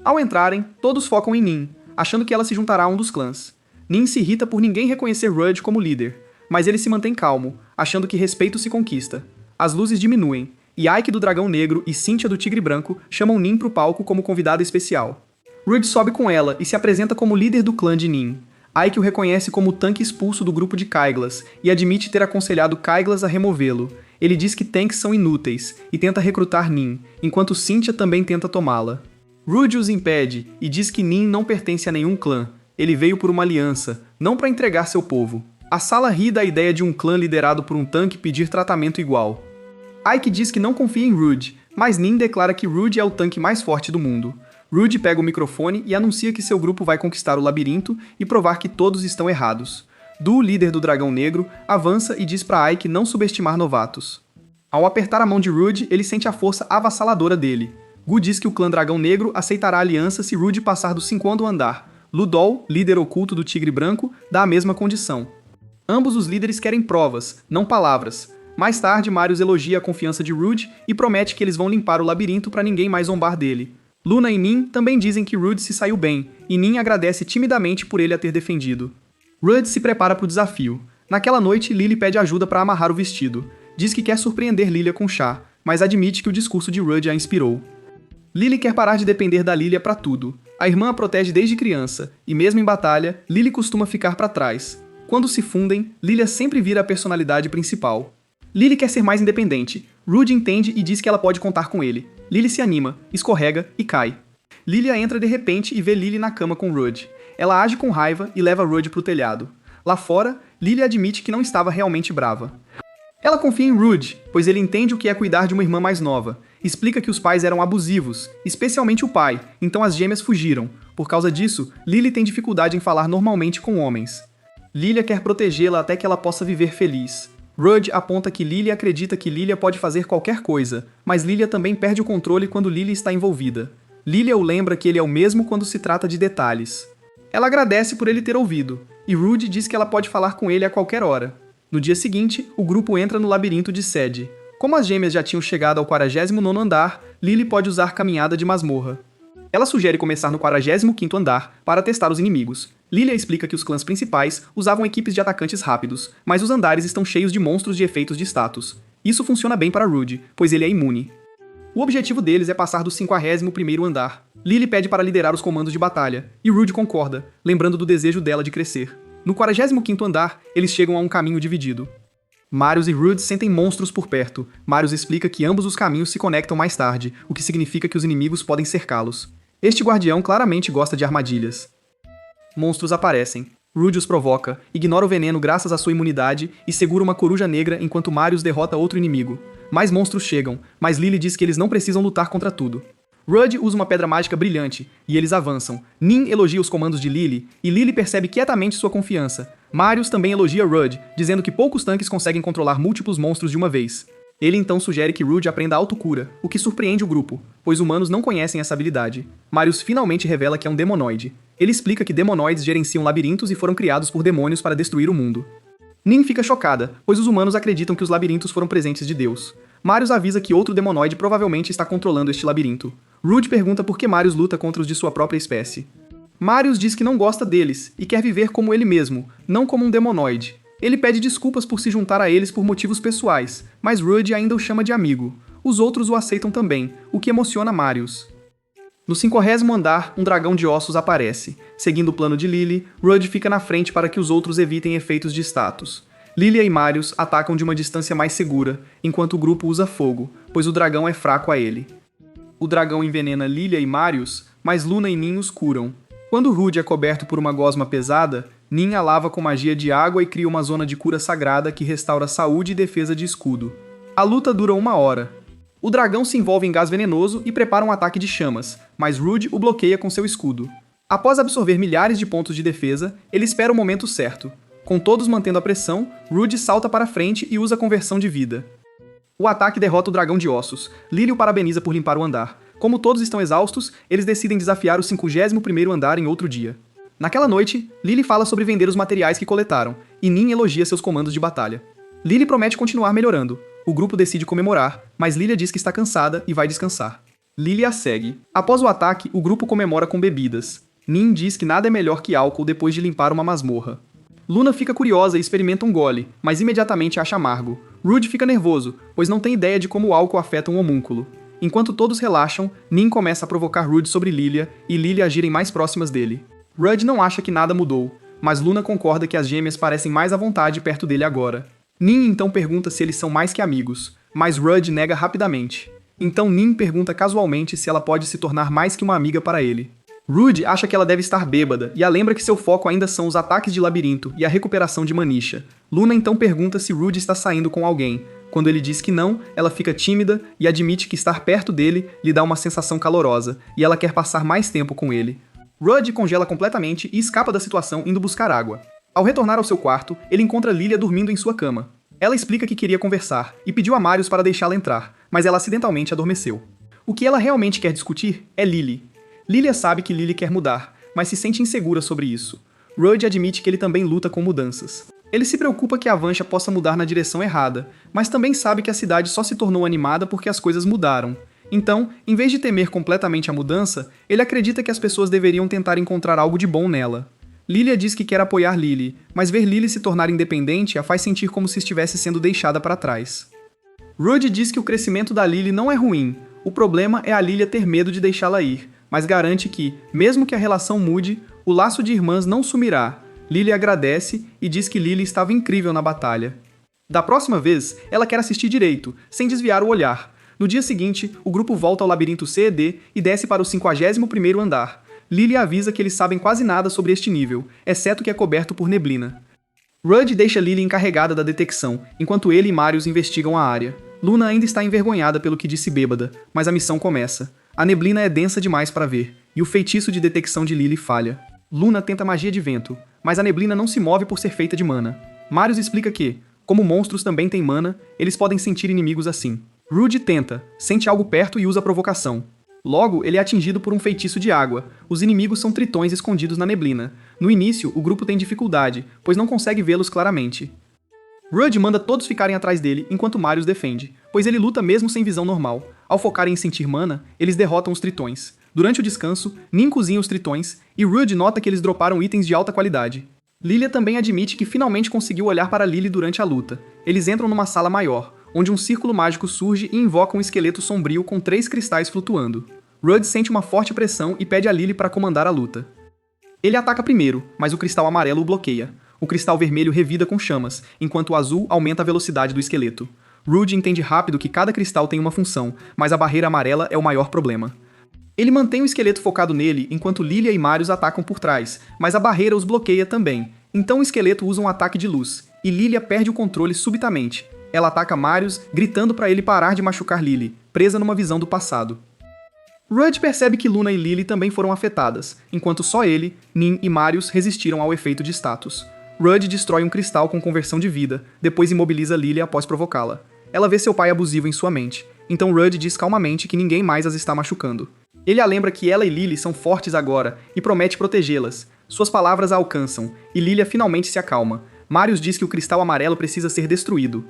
Ao entrarem, todos focam em Nin, achando que ela se juntará a um dos clãs. Nin se irrita por ninguém reconhecer Rude como líder, mas ele se mantém calmo, achando que respeito se conquista. As luzes diminuem, e Ike do Dragão Negro e Cynthia do Tigre Branco chamam Nin pro palco como convidada especial. Rude sobe com ela e se apresenta como líder do clã de Nin. Ike o reconhece como o tanque expulso do grupo de Kaiglas e admite ter aconselhado Kaiglas a removê-lo. Ele diz que tanques são inúteis e tenta recrutar Nin, enquanto Cynthia também tenta tomá-la. Rude os impede e diz que Nin não pertence a nenhum clã. Ele veio por uma aliança, não para entregar seu povo. A sala ri da ideia de um clã liderado por um tanque pedir tratamento igual. Ike diz que não confia em Rude, mas Nin declara que Rude é o tanque mais forte do mundo. Rude pega o microfone e anuncia que seu grupo vai conquistar o labirinto e provar que todos estão errados. Du, líder do Dragão Negro, avança e diz para Ike não subestimar novatos. Ao apertar a mão de Rude, ele sente a força avassaladora dele. Gu diz que o clã Dragão Negro aceitará a aliança se Rude passar do 50º andar. Ludol, líder oculto do Tigre Branco, dá a mesma condição. Ambos os líderes querem provas, não palavras. Mais tarde, Marius elogia a confiança de Rude e promete que eles vão limpar o labirinto para ninguém mais zombar dele. Luna e Nin também dizem que Rude se saiu bem, e Nin agradece timidamente por ele a ter defendido. Rude se prepara para o desafio. Naquela noite, Lily pede ajuda para amarrar o vestido. Diz que quer surpreender Lilia com chá, mas admite que o discurso de Rude a inspirou. Lily quer parar de depender da Lilia para tudo. A irmã a protege desde criança, e mesmo em batalha, Lily costuma ficar para trás. Quando se fundem, Lilia sempre vira a personalidade principal. Lily quer ser mais independente. Rude entende e diz que ela pode contar com ele. Lily se anima, escorrega e cai. Lilia entra de repente e vê Lily na cama com Rude. Ela age com raiva e leva Rude pro telhado. Lá fora, Lily admite que não estava realmente brava. Ela confia em Rude, pois ele entende o que é cuidar de uma irmã mais nova. Explica que os pais eram abusivos, especialmente o pai, então as gêmeas fugiram. Por causa disso, Lily tem dificuldade em falar normalmente com homens. Lilia quer protegê-la até que ela possa viver feliz. Rude aponta que Lilia acredita que Lilia pode fazer qualquer coisa, mas Lilia também perde o controle quando Lilia está envolvida. Lilia o lembra que ele é o mesmo quando se trata de detalhes. Ela agradece por ele ter ouvido, e Rude diz que ela pode falar com ele a qualquer hora. No dia seguinte, o grupo entra no labirinto de Sede. Como as gêmeas já tinham chegado ao 49º andar, Lily pode usar caminhada de masmorra. Ela sugere começar no 45º andar para testar os inimigos. Lilia explica que os clãs principais usavam equipes de atacantes rápidos, mas os andares estão cheios de monstros de efeitos de status. Isso funciona bem para Rude, pois ele é imune. O objetivo deles é passar do 51º andar. Lily pede para liderar os comandos de batalha, e Rude concorda, lembrando do desejo dela de crescer. No 45º andar, eles chegam a um caminho dividido. Marius e Rude sentem monstros por perto. Marius explica que ambos os caminhos se conectam mais tarde, o que significa que os inimigos podem cercá-los. Este guardião claramente gosta de armadilhas. Monstros aparecem. Rude os provoca, ignora o veneno graças à sua imunidade e segura uma coruja negra enquanto Marius derrota outro inimigo. Mais monstros chegam, mas Lily diz que eles não precisam lutar contra tudo. Rude usa uma pedra mágica brilhante, e eles avançam. Nin elogia os comandos de Lily, e Lily percebe quietamente sua confiança. Marius também elogia Rude, dizendo que poucos tanques conseguem controlar múltiplos monstros de uma vez. Ele então sugere que Rude aprenda autocura, o que surpreende o grupo, pois humanos não conhecem essa habilidade. Marius finalmente revela que é um demonoide. Ele explica que demonoides gerenciam labirintos e foram criados por demônios para destruir o mundo. Nin fica chocada, pois os humanos acreditam que os labirintos foram presentes de Deus. Marius avisa que outro demonoide provavelmente está controlando este labirinto. Rude pergunta por que Marius luta contra os de sua própria espécie. Marius diz que não gosta deles e quer viver como ele mesmo, não como um demonoide. Ele pede desculpas por se juntar a eles por motivos pessoais, mas Rude ainda o chama de amigo. Os outros o aceitam também, o que emociona Marius. No 50º andar, um dragão de ossos aparece. Seguindo o plano de Lily, Rude fica na frente para que os outros evitem efeitos de status. Lilia e Marius atacam de uma distância mais segura, enquanto o grupo usa fogo, pois o dragão é fraco a ele. O dragão envenena Lilia e Marius, mas Luna e Nin os curam. Quando Rude é coberto por uma gosma pesada, Nin a lava com magia de água e cria uma zona de cura sagrada que restaura saúde e defesa de escudo. A luta dura 1 hora. O dragão se envolve em gás venenoso e prepara um ataque de chamas, mas Rude o bloqueia com seu escudo. Após absorver milhares de pontos de defesa, ele espera o momento certo. Com todos mantendo a pressão, Rude salta para frente e usa a conversão de vida. O ataque derrota o dragão de ossos. Lily o parabeniza por limpar o andar. Como todos estão exaustos, eles decidem desafiar o 51º andar em outro dia. Naquela noite, Lily fala sobre vender os materiais que coletaram, e Nin elogia seus comandos de batalha. Lily promete continuar melhorando. O grupo decide comemorar, mas Lilia diz que está cansada e vai descansar. Lily a segue. Após o ataque, o grupo comemora com bebidas. Nin diz que nada é melhor que álcool depois de limpar uma masmorra. Luna fica curiosa e experimenta um gole, mas imediatamente acha amargo. Rude fica nervoso, pois não tem ideia de como o álcool afeta um homúnculo. Enquanto todos relaxam, Nin começa a provocar Rude sobre Lilia e Lilia agirem mais próximas dele. Rude não acha que nada mudou, mas Luna concorda que as gêmeas parecem mais à vontade perto dele agora. Nin então pergunta se eles são mais que amigos, mas Rude nega rapidamente. Então Nin pergunta casualmente se ela pode se tornar mais que uma amiga para ele. Rude acha que ela deve estar bêbada e a lembra que seu foco ainda são os ataques de labirinto e a recuperação de Manisha. Luna então pergunta se Rude está saindo com alguém. Quando ele diz que não, ela fica tímida e admite que estar perto dele lhe dá uma sensação calorosa, e ela quer passar mais tempo com ele. Rude congela completamente e escapa da situação indo buscar água. Ao retornar ao seu quarto, ele encontra Lilia dormindo em sua cama. Ela explica que queria conversar e pediu a Marius para deixá-la entrar, mas ela acidentalmente adormeceu. O que ela realmente quer discutir é Lily. Lilia sabe que Lily quer mudar, mas se sente insegura sobre isso. Rude admite que ele também luta com mudanças. Ele se preocupa que a Avansha possa mudar na direção errada, mas também sabe que a cidade só se tornou animada porque as coisas mudaram. Então, em vez de temer completamente a mudança, ele acredita que as pessoas deveriam tentar encontrar algo de bom nela. Lilia diz que quer apoiar Lily, mas ver Lily se tornar independente a faz sentir como se estivesse sendo deixada para trás. Rude diz que o crescimento da Lily não é ruim, o problema é a Lilia ter medo de deixá-la ir, mas garante que, mesmo que a relação mude, o laço de irmãs não sumirá. Lily agradece e diz que Lily estava incrível na batalha. Da próxima vez, ela quer assistir direito, sem desviar o olhar. No dia seguinte, o grupo volta ao labirinto C e D e desce para o 51º andar. Lily avisa que eles sabem quase nada sobre este nível, exceto que é coberto por neblina. Rude deixa Lily encarregada da detecção, enquanto ele e Marius investigam a área. Luna ainda está envergonhada pelo que disse bêbada, mas a missão começa. A neblina é densa demais para ver, e o feitiço de detecção de Lily falha. Luna tenta magia de vento, mas a neblina não se move por ser feita de mana. Marius explica que, como monstros também têm mana, eles podem sentir inimigos assim. Rude tenta, sente algo perto e usa a provocação. Logo, ele é atingido por um feitiço de água. Os inimigos são tritões escondidos na neblina. No início, o grupo tem dificuldade, pois não consegue vê-los claramente. Rude manda todos ficarem atrás dele enquanto Marius defende, pois ele luta mesmo sem visão normal. Ao focarem em sentir mana, eles derrotam os tritões. Durante o descanso, Nin cozinha os tritões e Rude nota que eles droparam itens de alta qualidade. Lilia também admite que finalmente conseguiu olhar para Lily durante a luta. Eles entram numa sala maior, onde um círculo mágico surge e invoca um esqueleto sombrio com 3 cristais flutuando. Rude sente uma forte pressão e pede a Lily para comandar a luta. Ele ataca primeiro, mas o cristal amarelo o bloqueia. O cristal vermelho revida com chamas, enquanto o azul aumenta a velocidade do esqueleto. Rude entende rápido que cada cristal tem uma função, mas a barreira amarela é o maior problema. Ele mantém o esqueleto focado nele enquanto Lilia e Marius atacam por trás, mas a barreira os bloqueia também. Então o esqueleto usa um ataque de luz, e Lilia perde o controle subitamente. Ela ataca Marius, gritando para ele parar de machucar Lily, presa numa visão do passado. Rude percebe que Luna e Lily também foram afetadas, enquanto só ele, Nin e Marius resistiram ao efeito de status. Rude destrói um cristal com conversão de vida, depois imobiliza Lily após provocá-la. Ela vê seu pai abusivo em sua mente, então Rude diz calmamente que ninguém mais as está machucando. Ele a lembra que ela e Lily são fortes agora e promete protegê-las. Suas palavras a alcançam, e Lilia finalmente se acalma. Marius diz que o cristal amarelo precisa ser destruído.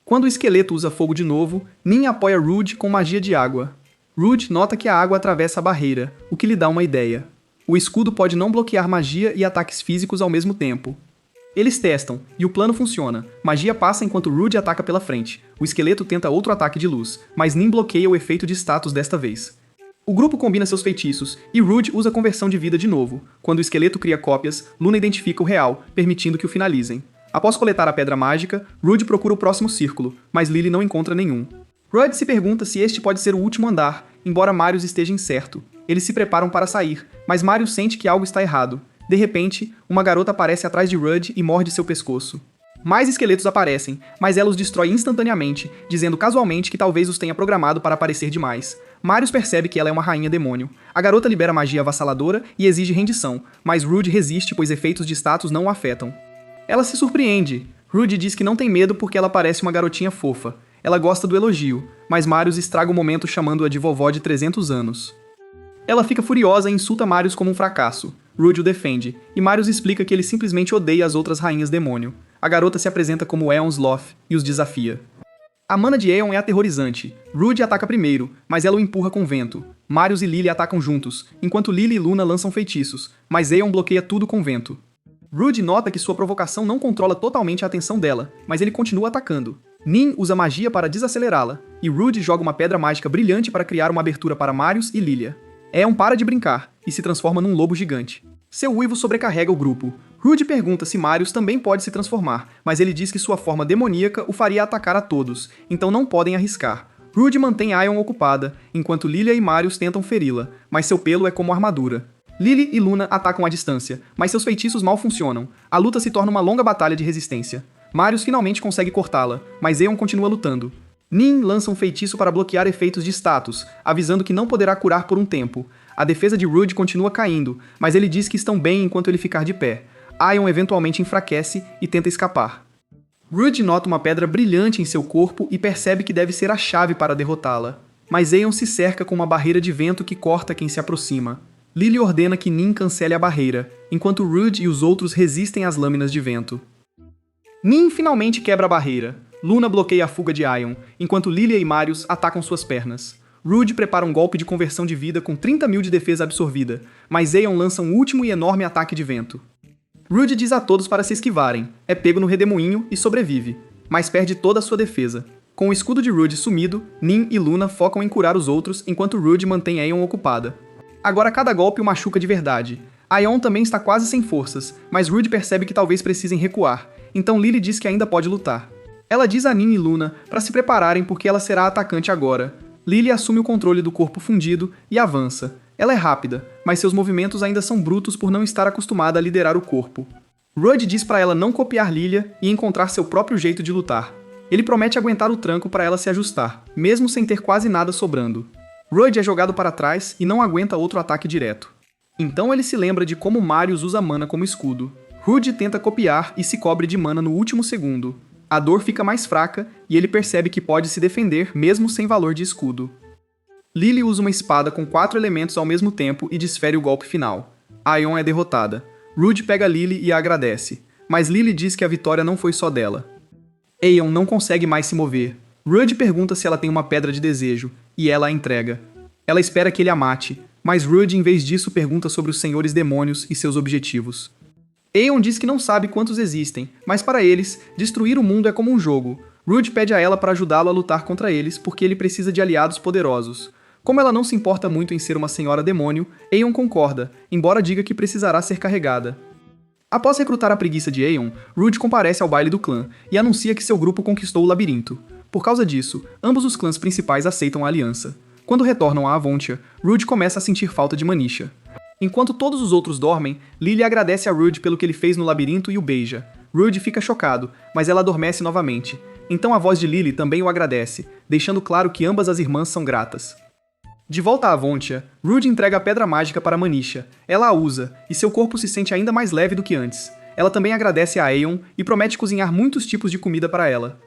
Quando o esqueleto usa fogo de novo, Nin apoia Rude com magia de água. Rude nota que a água atravessa a barreira, o que lhe dá uma ideia. O escudo pode não bloquear magia e ataques físicos ao mesmo tempo. Eles testam, e o plano funciona. Magia passa enquanto Rude ataca pela frente. O esqueleto tenta outro ataque de luz, mas Nin bloqueia o efeito de status desta vez. O grupo combina seus feitiços, e Rude usa a conversão de vida de novo. Quando o esqueleto cria cópias, Luna identifica o real, permitindo que o finalizem. Após coletar a pedra mágica, Rude procura o próximo círculo, mas Lily não encontra nenhum. Rude se pergunta se este pode ser o último andar, embora Marius esteja incerto. Eles se preparam para sair, mas Marius sente que algo está errado. De repente, uma garota aparece atrás de Rude e morde seu pescoço. Mais esqueletos aparecem, mas ela os destrói instantaneamente, dizendo casualmente que talvez os tenha programado para aparecer demais. Marius percebe que ela é uma rainha demônio. A garota libera magia avassaladora e exige rendição, mas Rude resiste pois efeitos de status não o afetam. Ela se surpreende. Rude diz que não tem medo porque ela parece uma garotinha fofa. Ela gosta do elogio, mas Marius estraga o momento chamando-a de vovó de 300 anos. Ela fica furiosa e insulta Marius como um fracasso. Rude o defende, e Marius explica que ele simplesmente odeia as outras rainhas demônio. A garota se apresenta como Aeon Sloth e os desafia. A mana de Aeon é aterrorizante. Rude ataca primeiro, mas ela o empurra com vento. Marius e Lily atacam juntos, enquanto Lily e Luna lançam feitiços, mas Aeon bloqueia tudo com vento. Rude nota que sua provocação não controla totalmente a atenção dela, mas ele continua atacando. Nin usa magia para desacelerá-la, e Rude joga uma pedra mágica brilhante para criar uma abertura para Marius e Lilia. Aeon para de brincar e se transforma num lobo gigante. Seu uivo sobrecarrega o grupo. Rude pergunta se Marius também pode se transformar, mas ele diz que sua forma demoníaca o faria atacar a todos, então não podem arriscar. Rude mantém Aeon ocupada, enquanto Lilia e Marius tentam feri-la, mas seu pelo é como armadura. Lily e Luna atacam à distância, mas seus feitiços mal funcionam. A luta se torna uma longa batalha de resistência. Marius finalmente consegue cortá-la, mas Aeon continua lutando. Nin lança um feitiço para bloquear efeitos de status, avisando que não poderá curar por um tempo. A defesa de Rude continua caindo, mas ele diz que estão bem enquanto ele ficar de pé. Aeon eventualmente enfraquece e tenta escapar. Rude nota uma pedra brilhante em seu corpo e percebe que deve ser a chave para derrotá-la. Mas Aeon se cerca com uma barreira de vento que corta quem se aproxima. Lily ordena que Nin cancele a barreira, enquanto Rude e os outros resistem às lâminas de vento. Nin finalmente quebra a barreira. Luna bloqueia a fuga de Aeon, enquanto Lilia e Marius atacam suas pernas. Rude prepara um golpe de conversão de vida com 30.000 de defesa absorvida, mas Aeon lança um último e enorme ataque de vento. Rude diz a todos para se esquivarem, é pego no redemoinho e sobrevive, mas perde toda a sua defesa. Com o escudo de Rude sumido, Nin e Luna focam em curar os outros enquanto Rude mantém Aeon ocupada. Agora cada golpe o machuca de verdade. Aeon também está quase sem forças, mas Rude percebe que talvez precisem recuar, então Lily diz que ainda pode lutar. Ela diz a Nin e Luna para se prepararem porque ela será a atacante agora. Lily assume o controle do corpo fundido e avança. Ela é rápida, mas seus movimentos ainda são brutos por não estar acostumada a liderar o corpo. Rude diz para ela não copiar Lilia e encontrar seu próprio jeito de lutar. Ele promete aguentar o tranco para ela se ajustar, mesmo sem ter quase nada sobrando. Rude é jogado para trás e não aguenta outro ataque direto. Então ele se lembra de como Marius usa mana como escudo. Rude tenta copiar e se cobre de mana no último segundo. A dor fica mais fraca e ele percebe que pode se defender mesmo sem valor de escudo. Lily usa uma espada com 4 elementos ao mesmo tempo e desfere o golpe final. Aeon é derrotada. Rude pega Lily e a agradece, mas Lily diz que a vitória não foi só dela. Aeon não consegue mais se mover. Rude pergunta se ela tem uma pedra de desejo, e ela a entrega. Ela espera que ele a mate, mas Rude em vez disso pergunta sobre os senhores demônios e seus objetivos. Aeon diz que não sabe quantos existem, mas para eles, destruir o mundo é como um jogo. Rude pede a ela para ajudá-lo a lutar contra eles porque ele precisa de aliados poderosos. Como ela não se importa muito em ser uma senhora demônio, Aeon concorda, embora diga que precisará ser carregada. Após recrutar a preguiça de Aeon, Rude comparece ao baile do clã e anuncia que seu grupo conquistou o labirinto. Por causa disso, ambos os clãs principais aceitam a aliança. Quando retornam a Avontia, Rude começa a sentir falta de Manisha. Enquanto todos os outros dormem, Lily agradece a Rude pelo que ele fez no labirinto e o beija. Rude fica chocado, mas ela adormece novamente. Então a voz de Lily também o agradece, deixando claro que ambas as irmãs são gratas. De volta a Avontia, Rude entrega a pedra mágica para Manisha. Ela a usa, e seu corpo se sente ainda mais leve do que antes. Ela também agradece a Aeon e promete cozinhar muitos tipos de comida para ela.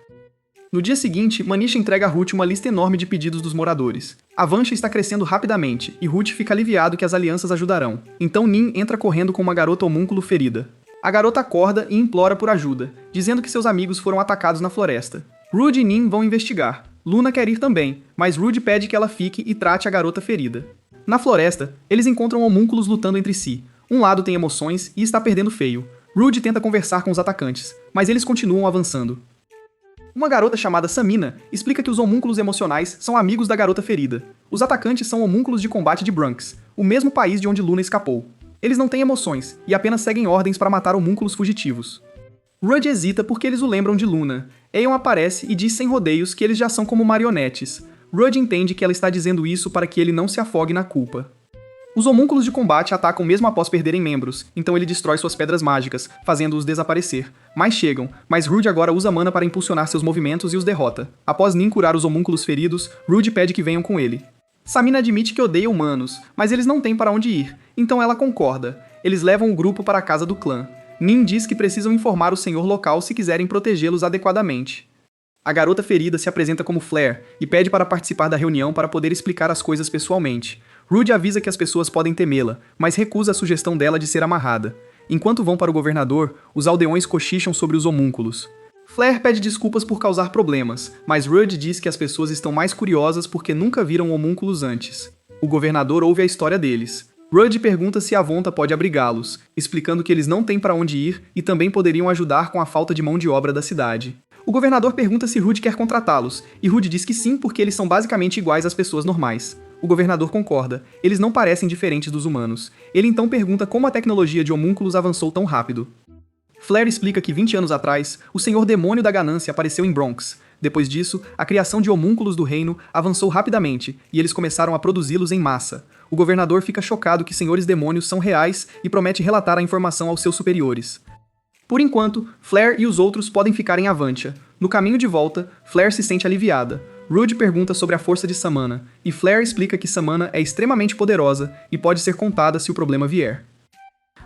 No dia seguinte, Manisha entrega a Ruth uma lista enorme de pedidos dos moradores. Avontia está crescendo rapidamente, e Ruth fica aliviado que as alianças ajudarão. Então Nin entra correndo com uma garota homúnculo ferida. A garota acorda e implora por ajuda, dizendo que seus amigos foram atacados na floresta. Rude e Nin vão investigar. Luna quer ir também, mas Rude pede que ela fique e trate a garota ferida. Na floresta, eles encontram homúnculos lutando entre si. Um lado tem emoções e está perdendo feio. Rude tenta conversar com os atacantes, mas eles continuam avançando. Uma garota chamada Samina explica que os homúnculos emocionais são amigos da garota ferida. Os atacantes são homúnculos de combate de Brunx, o mesmo país de onde Luna escapou. Eles não têm emoções e apenas seguem ordens para matar homúnculos fugitivos. Rude hesita porque eles o lembram de Luna. Aeon aparece e diz sem rodeios que eles já são como marionetes. Rude entende que ela está dizendo isso para que ele não se afogue na culpa. Os homúnculos de combate atacam mesmo após perderem membros, então ele destrói suas pedras mágicas, fazendo-os desaparecer. Mais chegam, mas Rude agora usa mana para impulsionar seus movimentos e os derrota. Após Nin curar os homúnculos feridos, Rude pede que venham com ele. Samina admite que odeia humanos, mas eles não têm para onde ir, então ela concorda. Eles levam o grupo para a casa do clã. Nin diz que precisam informar o senhor local se quiserem protegê-los adequadamente. A garota ferida se apresenta como Flare e pede para participar da reunião para poder explicar as coisas pessoalmente. Rude avisa que as pessoas podem temê-la, mas recusa a sugestão dela de ser amarrada. Enquanto vão para o governador, os aldeões cochicham sobre os homúnculos. Flare pede desculpas por causar problemas, mas Rude diz que as pessoas estão mais curiosas porque nunca viram homúnculos antes. O governador ouve a história deles. Rude pergunta se Avonta pode abrigá-los, explicando que eles não têm para onde ir e também poderiam ajudar com a falta de mão de obra da cidade. O governador pergunta se Rude quer contratá-los, e Rude diz que sim porque eles são basicamente iguais às pessoas normais. O governador concorda, eles não parecem diferentes dos humanos. Ele então pergunta como a tecnologia de homúnculos avançou tão rápido. Flare explica que 20 anos atrás, o Senhor Demônio da Ganância apareceu em Bronx. Depois disso, a criação de homúnculos do reino avançou rapidamente, e eles começaram a produzi-los em massa. O governador fica chocado que senhores demônios são reais e promete relatar a informação aos seus superiores. Por enquanto, Flare e os outros podem ficar em Avantia. No caminho de volta, Flare se sente aliviada. Rude pergunta sobre a força de Samana, e Flare explica que Samana é extremamente poderosa e pode ser contada se o problema vier.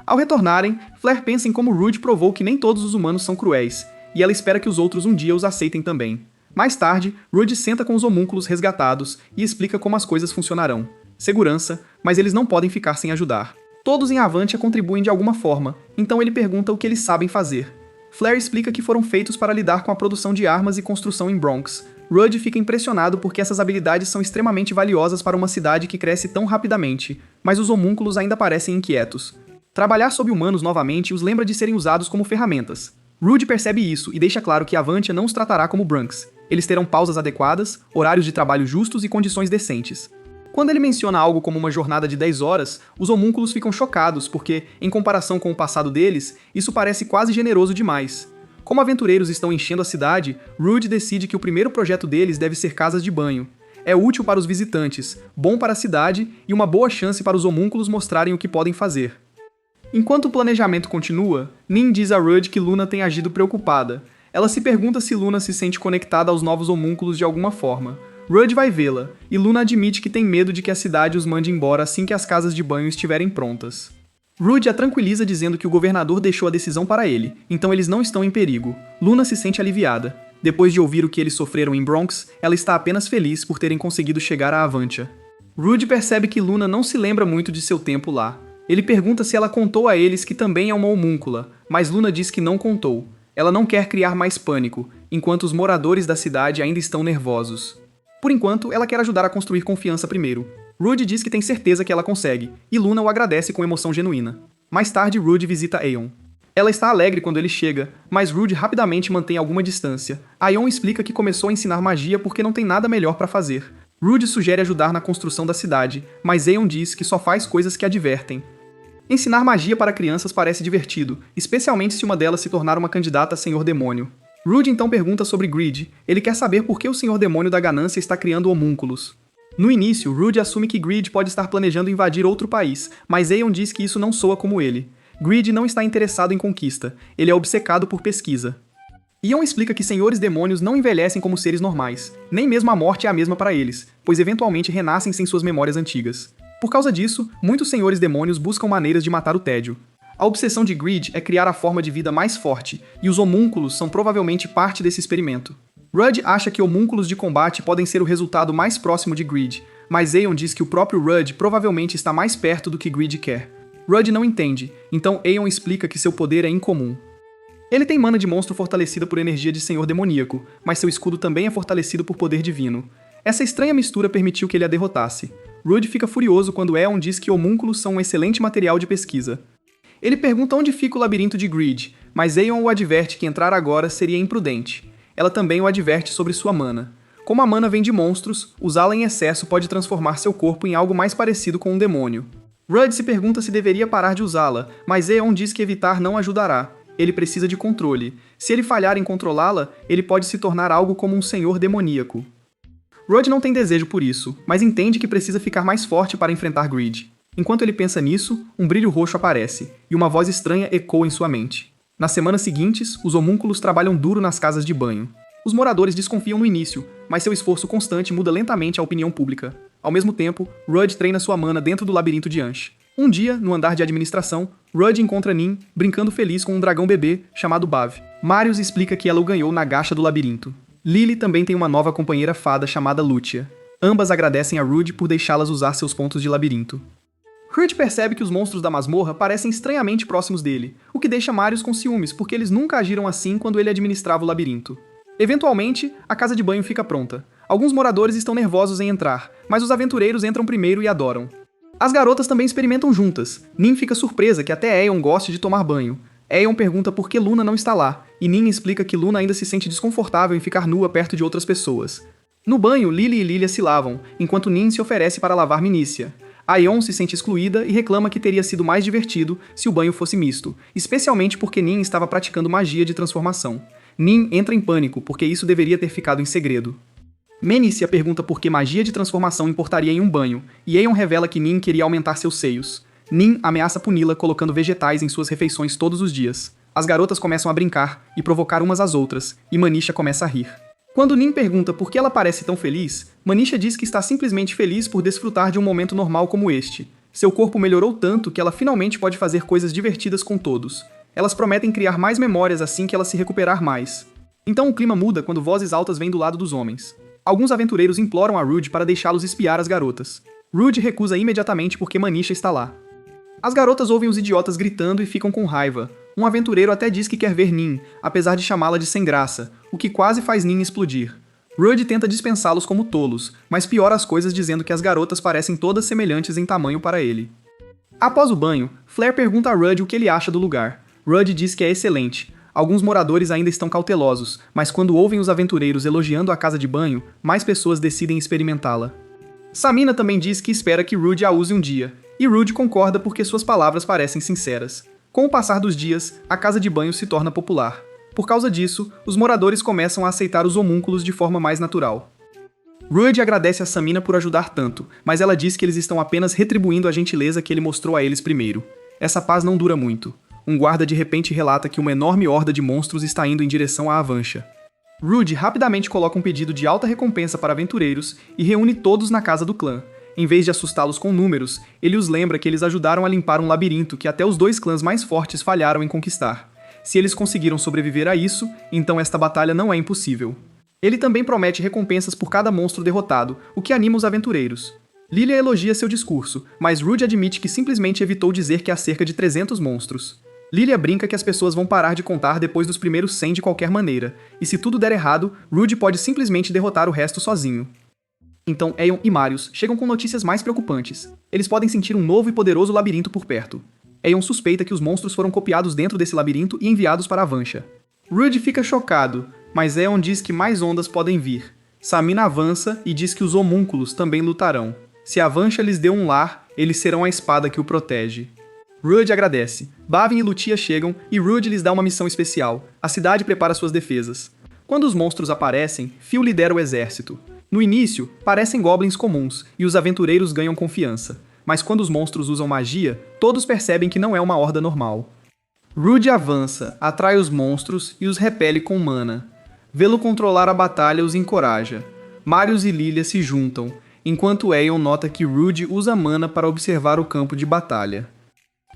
Ao retornarem, Flare pensa em como Rude provou que nem todos os humanos são cruéis, e ela espera que os outros um dia os aceitem também. Mais tarde, Rude senta com os homúnculos resgatados e explica como as coisas funcionarão. Segurança, mas eles não podem ficar sem ajudar. Todos em Avantia contribuem de alguma forma, então ele pergunta o que eles sabem fazer. Flare explica que foram feitos para lidar com a produção de armas e construção em Bronx. Rude fica impressionado porque essas habilidades são extremamente valiosas para uma cidade que cresce tão rapidamente, mas os homúnculos ainda parecem inquietos. Trabalhar sob humanos novamente os lembra de serem usados como ferramentas. Rude percebe isso e deixa claro que Avantia não os tratará como Bronx. Eles terão pausas adequadas, horários de trabalho justos e condições decentes. Quando ele menciona algo como uma jornada de 10 horas, os homúnculos ficam chocados porque, em comparação com o passado deles, isso parece quase generoso demais. Como aventureiros estão enchendo a cidade, Rude decide que o primeiro projeto deles deve ser casas de banho. É útil para os visitantes, bom para a cidade e uma boa chance para os homúnculos mostrarem o que podem fazer. Enquanto o planejamento continua, Nin diz a Rude que Luna tem agido preocupada. Ela se pergunta se Luna se sente conectada aos novos homúnculos de alguma forma. Rude vai vê-la, e Luna admite que tem medo de que a cidade os mande embora assim que as casas de banho estiverem prontas. Rude a tranquiliza dizendo que o governador deixou a decisão para ele, então eles não estão em perigo. Luna se sente aliviada. Depois de ouvir o que eles sofreram em Bronx, ela está apenas feliz por terem conseguido chegar a Avantia. Rude percebe que Luna não se lembra muito de seu tempo lá. Ele pergunta se ela contou a eles que também é uma homúncula, mas Luna diz que não contou. Ela não quer criar mais pânico, enquanto os moradores da cidade ainda estão nervosos. Por enquanto, ela quer ajudar a construir confiança primeiro. Rude diz que tem certeza que ela consegue, e Luna o agradece com emoção genuína. Mais tarde, Rude visita Aeon. Ela está alegre quando ele chega, mas Rude rapidamente mantém alguma distância. Aeon explica que começou a ensinar magia porque não tem nada melhor para fazer. Rude sugere ajudar na construção da cidade, mas Aeon diz que só faz coisas que a divertem. Ensinar magia para crianças parece divertido, especialmente se uma delas se tornar uma candidata a Senhor Demônio. Rude então pergunta sobre Greed. Ele quer saber por que o Senhor Demônio da Ganância está criando homúnculos. No início, Rude assume que Greed pode estar planejando invadir outro país, mas Aeon diz que isso não soa como ele. Greed não está interessado em conquista, ele é obcecado por pesquisa. Aeon explica que senhores demônios não envelhecem como seres normais, nem mesmo a morte é a mesma para eles, pois eventualmente renascem sem suas memórias antigas. Por causa disso, muitos senhores demônios buscam maneiras de matar o tédio. A obsessão de Greed é criar a forma de vida mais forte, e os homúnculos são provavelmente parte desse experimento. Rude acha que homúnculos de combate podem ser o resultado mais próximo de Greed, mas Aeon diz que o próprio Rude provavelmente está mais perto do que Greed quer. Rude não entende, então Aeon explica que seu poder é incomum. Ele tem mana de monstro fortalecida por energia de senhor demoníaco, mas seu escudo também é fortalecido por poder divino. Essa estranha mistura permitiu que ele a derrotasse. Rude fica furioso quando Aeon diz que homúnculos são um excelente material de pesquisa. Ele pergunta onde fica o labirinto de Greed, mas Aeon o adverte que entrar agora seria imprudente. Ela também o adverte sobre sua mana. Como a mana vem de monstros, usá-la em excesso pode transformar seu corpo em algo mais parecido com um demônio. Rude se pergunta se deveria parar de usá-la, mas Aeon diz que evitar não ajudará. Ele precisa de controle. Se ele falhar em controlá-la, ele pode se tornar algo como um senhor demoníaco. Rude não tem desejo por isso, mas entende que precisa ficar mais forte para enfrentar Greed. Enquanto ele pensa nisso, um brilho roxo aparece, e uma voz estranha ecoa em sua mente. Nas semanas seguintes, os homúnculos trabalham duro nas casas de banho. Os moradores desconfiam no início, mas seu esforço constante muda lentamente a opinião pública. Ao mesmo tempo, Rudd treina sua mana dentro do labirinto de Ansh. Um dia, no andar de administração, Rudd encontra Nin brincando feliz com um dragão bebê chamado Bav. Marius explica que ela o ganhou na gacha do labirinto. Lily também tem uma nova companheira fada chamada Lucia. Ambas agradecem a Rudd por deixá-las usar seus pontos de labirinto. Rudd percebe que os monstros da masmorra parecem estranhamente próximos dele, o que deixa Marius com ciúmes, porque eles nunca agiram assim quando ele administrava o labirinto. Eventualmente, a casa de banho fica pronta. Alguns moradores estão nervosos em entrar, mas os aventureiros entram primeiro e adoram. As garotas também experimentam juntas. Nin fica surpresa que até Aeon goste de tomar banho. Aeon pergunta por que Luna não está lá, e Nin explica que Luna ainda se sente desconfortável em ficar nua perto de outras pessoas. No banho, Lily e Lilia se lavam, enquanto Nin se oferece para lavar Minícia. Aeon se sente excluída e reclama que teria sido mais divertido se o banho fosse misto, especialmente porque Nin estava praticando magia de transformação. Nin entra em pânico, porque isso deveria ter ficado em segredo. Menícia pergunta por que magia de transformação importaria em um banho, e Aeon revela que Nin queria aumentar seus seios. Nin ameaça puni-la colocando vegetais em suas refeições todos os dias. As garotas começam a brincar e provocar umas às outras, e Manisha começa a rir. Quando Nin pergunta por que ela parece tão feliz, Manisha diz que está simplesmente feliz por desfrutar de um momento normal como este. Seu corpo melhorou tanto que ela finalmente pode fazer coisas divertidas com todos. Elas prometem criar mais memórias assim que ela se recuperar mais. Então o clima muda quando vozes altas vêm do lado dos homens. Alguns aventureiros imploram a Rudd para deixá-los espiar as garotas. Rudd recusa imediatamente porque Manisha está lá. As garotas ouvem os idiotas gritando e ficam com raiva. Um aventureiro até diz que quer ver Nin, apesar de chamá-la de sem graça, o que quase faz Nin explodir. Rudd tenta dispensá-los como tolos, mas piora as coisas dizendo que as garotas parecem todas semelhantes em tamanho para ele. Após o banho, Flair pergunta a Rudd o que ele acha do lugar. Rudd diz que é excelente. Alguns moradores ainda estão cautelosos, mas quando ouvem os aventureiros elogiando a casa de banho, mais pessoas decidem experimentá-la. Samina também diz que espera que Rudd a use um dia, e Rudd concorda porque suas palavras parecem sinceras. Com o passar dos dias, a casa de banho se torna popular. Por causa disso, os moradores começam a aceitar os homúnculos de forma mais natural. Rudd agradece a Samina por ajudar tanto, mas ela diz que eles estão apenas retribuindo a gentileza que ele mostrou a eles primeiro. Essa paz não dura muito. Um guarda de repente relata que uma enorme horda de monstros está indo em direção à Avansha. Rudd rapidamente coloca um pedido de alta recompensa para aventureiros e reúne todos na casa do clã. Em vez de assustá-los com números, ele os lembra que eles ajudaram a limpar um labirinto que até os dois clãs mais fortes falharam em conquistar. Se eles conseguiram sobreviver a isso, então esta batalha não é impossível. Ele também promete recompensas por cada monstro derrotado, o que anima os aventureiros. Lilia elogia seu discurso, mas Rudd admite que simplesmente evitou dizer que há cerca de 300 monstros. Lilia brinca que as pessoas vão parar de contar depois dos primeiros 100 de qualquer maneira, e se tudo der errado, Rudd pode simplesmente derrotar o resto sozinho. Então Aeon e Marius chegam com notícias mais preocupantes. Eles podem sentir um novo e poderoso labirinto por perto. Aeon suspeita que os monstros foram copiados dentro desse labirinto e enviados para Avansha. Rudd fica chocado, mas Aeon diz que mais ondas podem vir. Samina avança e diz que os homúnculos também lutarão. Se Avansha lhes deu um lar, eles serão a espada que o protege. Rudd agradece. Bavin e Lucia chegam e Rudd lhes dá uma missão especial. A cidade prepara suas defesas. Quando os monstros aparecem, Phil lidera o exército. No início, parecem goblins comuns e os aventureiros ganham confiança. Mas quando os monstros usam magia, todos percebem que não é uma horda normal. Rudd avança, atrai os monstros e os repele com mana. Vê-lo controlar a batalha os encoraja. Marius e Lilia se juntam, enquanto Aeon nota que Rudd usa mana para observar o campo de batalha.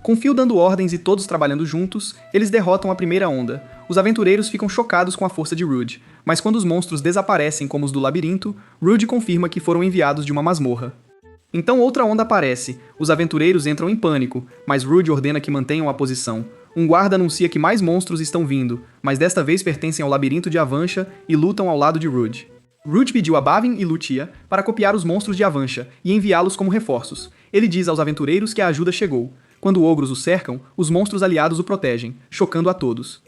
Com Phil dando ordens e todos trabalhando juntos, eles derrotam a primeira onda. Os aventureiros ficam chocados com a força de Rudd, mas quando os monstros desaparecem como os do labirinto, Rudd confirma que foram enviados de uma masmorra. Então outra onda aparece, os aventureiros entram em pânico, mas Rudd ordena que mantenham a posição. Um guarda anuncia que mais monstros estão vindo, mas desta vez pertencem ao labirinto de Avansha e lutam ao lado de Rudd. Rudd pediu a Bavin e Lucia para copiar os monstros de Avansha e enviá-los como reforços. Ele diz aos aventureiros que a ajuda chegou. Quando ogros o cercam, os monstros aliados o protegem, chocando a todos.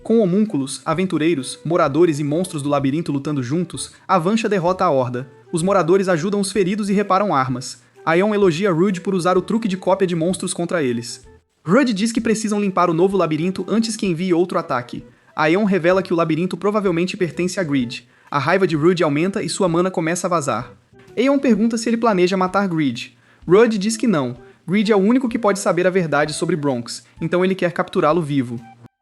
Com homúnculos, aventureiros, moradores e monstros do labirinto lutando juntos, Avansha derrota a horda. Os moradores ajudam os feridos e reparam armas. Aeon elogia Rudd por usar o truque de cópia de monstros contra eles. Rudd diz que precisam limpar o novo labirinto antes que envie outro ataque. Aeon revela que o labirinto provavelmente pertence a Greed. A raiva de Rudd aumenta e sua mana começa a vazar. Aeon pergunta se ele planeja matar Greed. Rudd diz que não. Greed é o único que pode saber a verdade sobre Bronx, então ele quer capturá-lo vivo.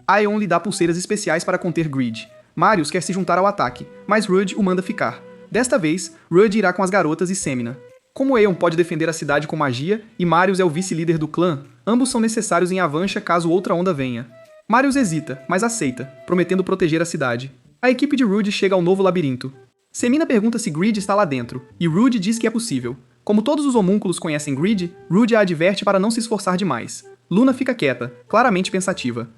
Aion lhe dá pulseiras especiais para conter Greed. Marius quer se juntar ao ataque, mas Rudd o manda ficar. Desta vez, Rudd irá com as garotas e Semina. Como Aion pode defender a cidade com magia e Marius é o vice-líder do clã, ambos são necessários em Avansha caso outra onda venha. Marius hesita, mas aceita, prometendo proteger a cidade. A equipe de Rudd chega ao novo labirinto. Semina pergunta se Greed está lá dentro, e Rudd diz que é possível. Como todos os homúnculos conhecem Greed, Rudd a adverte para não se esforçar demais. Luna fica quieta, claramente pensativa.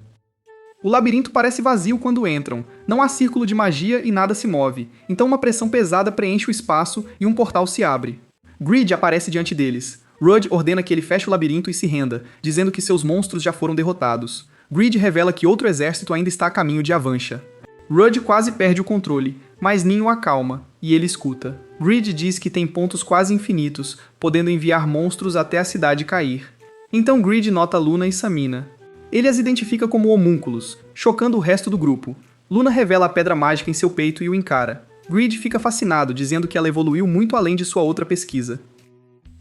O labirinto parece vazio quando entram, não há círculo de magia e nada se move, então uma pressão pesada preenche o espaço e um portal se abre. Greed aparece diante deles. Rudd ordena que ele feche o labirinto e se renda, dizendo que seus monstros já foram derrotados. Greed revela que outro exército ainda está a caminho de Avansha. Rudd quase perde o controle, mas Nin o acalma, e ele escuta. Greed diz que tem pontos quase infinitos, podendo enviar monstros até a cidade cair. Então Greed nota Luna e Samina. Ele as identifica como homúnculos, chocando o resto do grupo. Luna revela a pedra mágica em seu peito e o encara. Greed fica fascinado, dizendo que ela evoluiu muito além de sua outra pesquisa.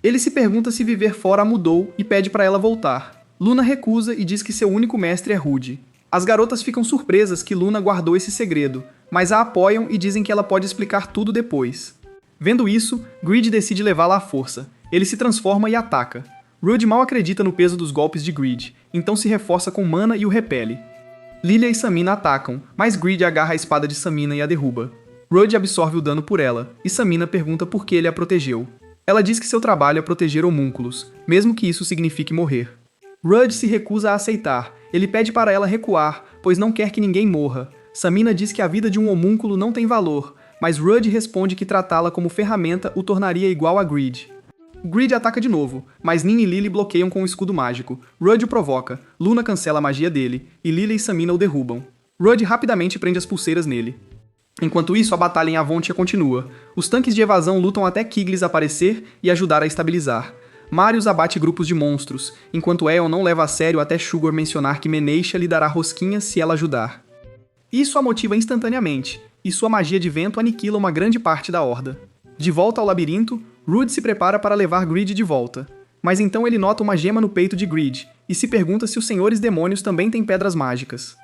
Ele se pergunta se viver fora a mudou e pede para ela voltar. Luna recusa e diz que seu único mestre é Rude. As garotas ficam surpresas que Luna guardou esse segredo, mas a apoiam e dizem que ela pode explicar tudo depois. Vendo isso, Greed decide levá-la à força. Ele se transforma e ataca. Rudd mal acredita no peso dos golpes de Greed, então se reforça com mana e o repele. Lilia e Samina atacam, mas Greed agarra a espada de Samina e a derruba. Rudd absorve o dano por ela, e Samina pergunta por que ele a protegeu. Ela diz que seu trabalho é proteger homúnculos, mesmo que isso signifique morrer. Rudd se recusa a aceitar, ele pede para ela recuar, pois não quer que ninguém morra. Samina diz que a vida de um homúnculo não tem valor, mas Rudd responde que tratá-la como ferramenta o tornaria igual a Greed. Greed ataca de novo, mas Nin e Lily bloqueiam com o escudo mágico. Rudd o provoca, Luna cancela a magia dele, e Lily e Samina o derrubam. Rudd rapidamente prende as pulseiras nele. Enquanto isso, a batalha em Avontia continua. Os tanques de evasão lutam até Kiglis aparecer e ajudar a estabilizar. Marius abate grupos de monstros, enquanto Aeon não leva a sério até Sugar mencionar que Meneisha lhe dará rosquinhas se ela ajudar. Isso a motiva instantaneamente, e sua magia de vento aniquila uma grande parte da horda. De volta ao labirinto, Rudd se prepara para levar Greed de volta. Mas então ele nota uma gema no peito de Greed, e se pergunta se os senhores demônios também têm pedras mágicas.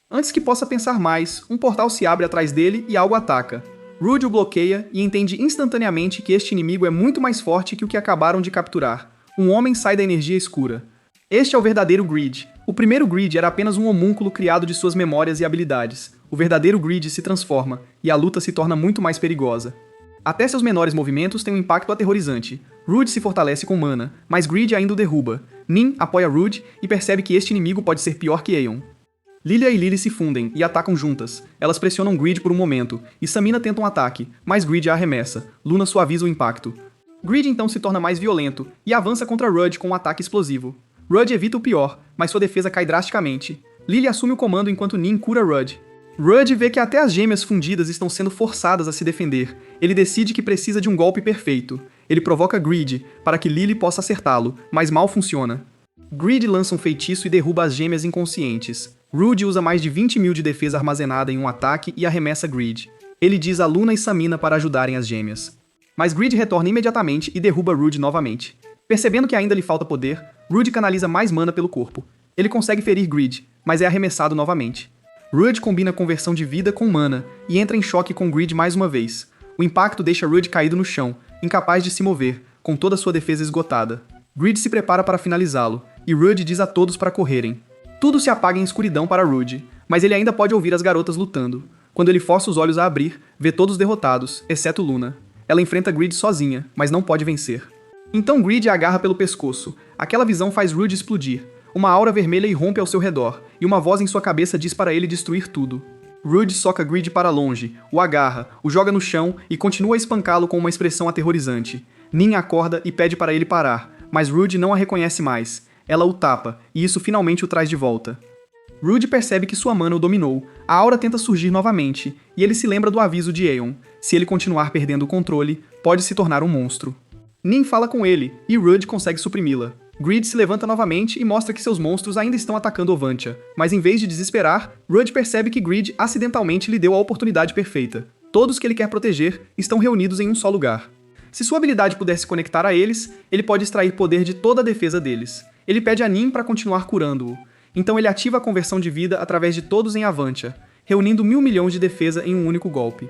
Antes que possa pensar mais, um portal se abre atrás dele e algo ataca. Rudd o bloqueia e entende instantaneamente que este inimigo é muito mais forte que o que acabaram de capturar. Um homem sai da energia escura. Este é o verdadeiro Greed. O primeiro Greed era apenas um homúnculo criado de suas memórias e habilidades. O verdadeiro Greed se transforma, e a luta se torna muito mais perigosa. Até seus menores movimentos têm um impacto aterrorizante. Rudd se fortalece com mana, mas Greed ainda o derruba. Nin apoia Rudd e percebe que este inimigo pode ser pior que Aeon. Lilia e Lily se fundem e atacam juntas. Elas pressionam Greed por um momento, e Samina tenta um ataque, mas Greed a arremessa. Luna suaviza o impacto. Greed então se torna mais violento e avança contra Rudd com um ataque explosivo. Rudd evita o pior, mas sua defesa cai drasticamente. Lily assume o comando enquanto Nin cura Rudd. Rudd vê que até as gêmeas fundidas estão sendo forçadas a se defender. Ele decide que precisa de um golpe perfeito. Ele provoca Greed para que Lily possa acertá-lo, mas mal funciona. Greed lança um feitiço e derruba as gêmeas inconscientes. Rudd usa mais de 20 mil de defesa armazenada em um ataque e arremessa Greed. Ele diz a Luna e Samina para ajudarem as gêmeas. Mas Greed retorna imediatamente e derruba Rudd novamente. Percebendo que ainda lhe falta poder, Rudd canaliza mais mana pelo corpo. Ele consegue ferir Greed, mas é arremessado novamente. Rudd combina conversão de vida com mana e entra em choque com Greed mais uma vez. O impacto deixa Rudd caído no chão, incapaz de se mover, com toda sua defesa esgotada. Greed se prepara para finalizá-lo, e Rudd diz a todos para correrem. Tudo se apaga em escuridão para Rudd, mas ele ainda pode ouvir as garotas lutando. Quando ele força os olhos a abrir, vê todos derrotados, exceto Luna. Ela enfrenta Greed sozinha, mas não pode vencer. Então Greed a agarra pelo pescoço. Aquela visão faz Rudd explodir. Uma aura vermelha irrompe ao seu redor, e uma voz em sua cabeça diz para ele destruir tudo. Rudd soca Greed para longe, o agarra, o joga no chão e continua a espancá-lo com uma expressão aterrorizante. Nin acorda e pede para ele parar, mas Rudd não a reconhece mais. Ela o tapa, e isso finalmente o traz de volta. Rudd percebe que sua mana o dominou, a aura tenta surgir novamente, e ele se lembra do aviso de Aeon. Se ele continuar perdendo o controle, pode se tornar um monstro. Nin fala com ele, e Rudd consegue suprimi-la. Greed se levanta novamente e mostra que seus monstros ainda estão atacando Ovantia, mas em vez de desesperar, Rudd percebe que Greed acidentalmente lhe deu a oportunidade perfeita. Todos que ele quer proteger estão reunidos em um só lugar. Se sua habilidade puder se conectar a eles, ele pode extrair poder de toda a defesa deles. Ele pede a Nim para continuar curando-o. Então ele ativa a conversão de vida através de todos em Avantia, reunindo 1000 milhões de defesa em um único golpe.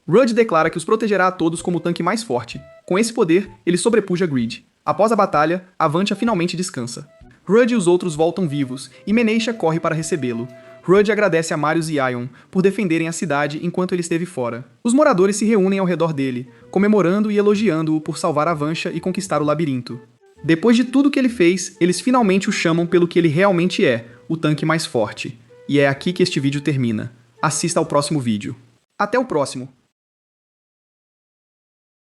Rudd declara que os protegerá a todos como o tanque mais forte. Com esse poder, ele sobrepuja Greed. Após a batalha, Avantia finalmente descansa. Rudd e os outros voltam vivos, e Meneisha corre para recebê-lo. Rudd agradece a Marius e Ion por defenderem a cidade enquanto ele esteve fora. Os moradores se reúnem ao redor dele, comemorando e elogiando-o por salvar Avantia e conquistar o labirinto. Depois de tudo que ele fez, eles finalmente o chamam pelo que ele realmente é, o tanque mais forte. E é aqui que este vídeo termina. Assista ao próximo vídeo. Até o próximo!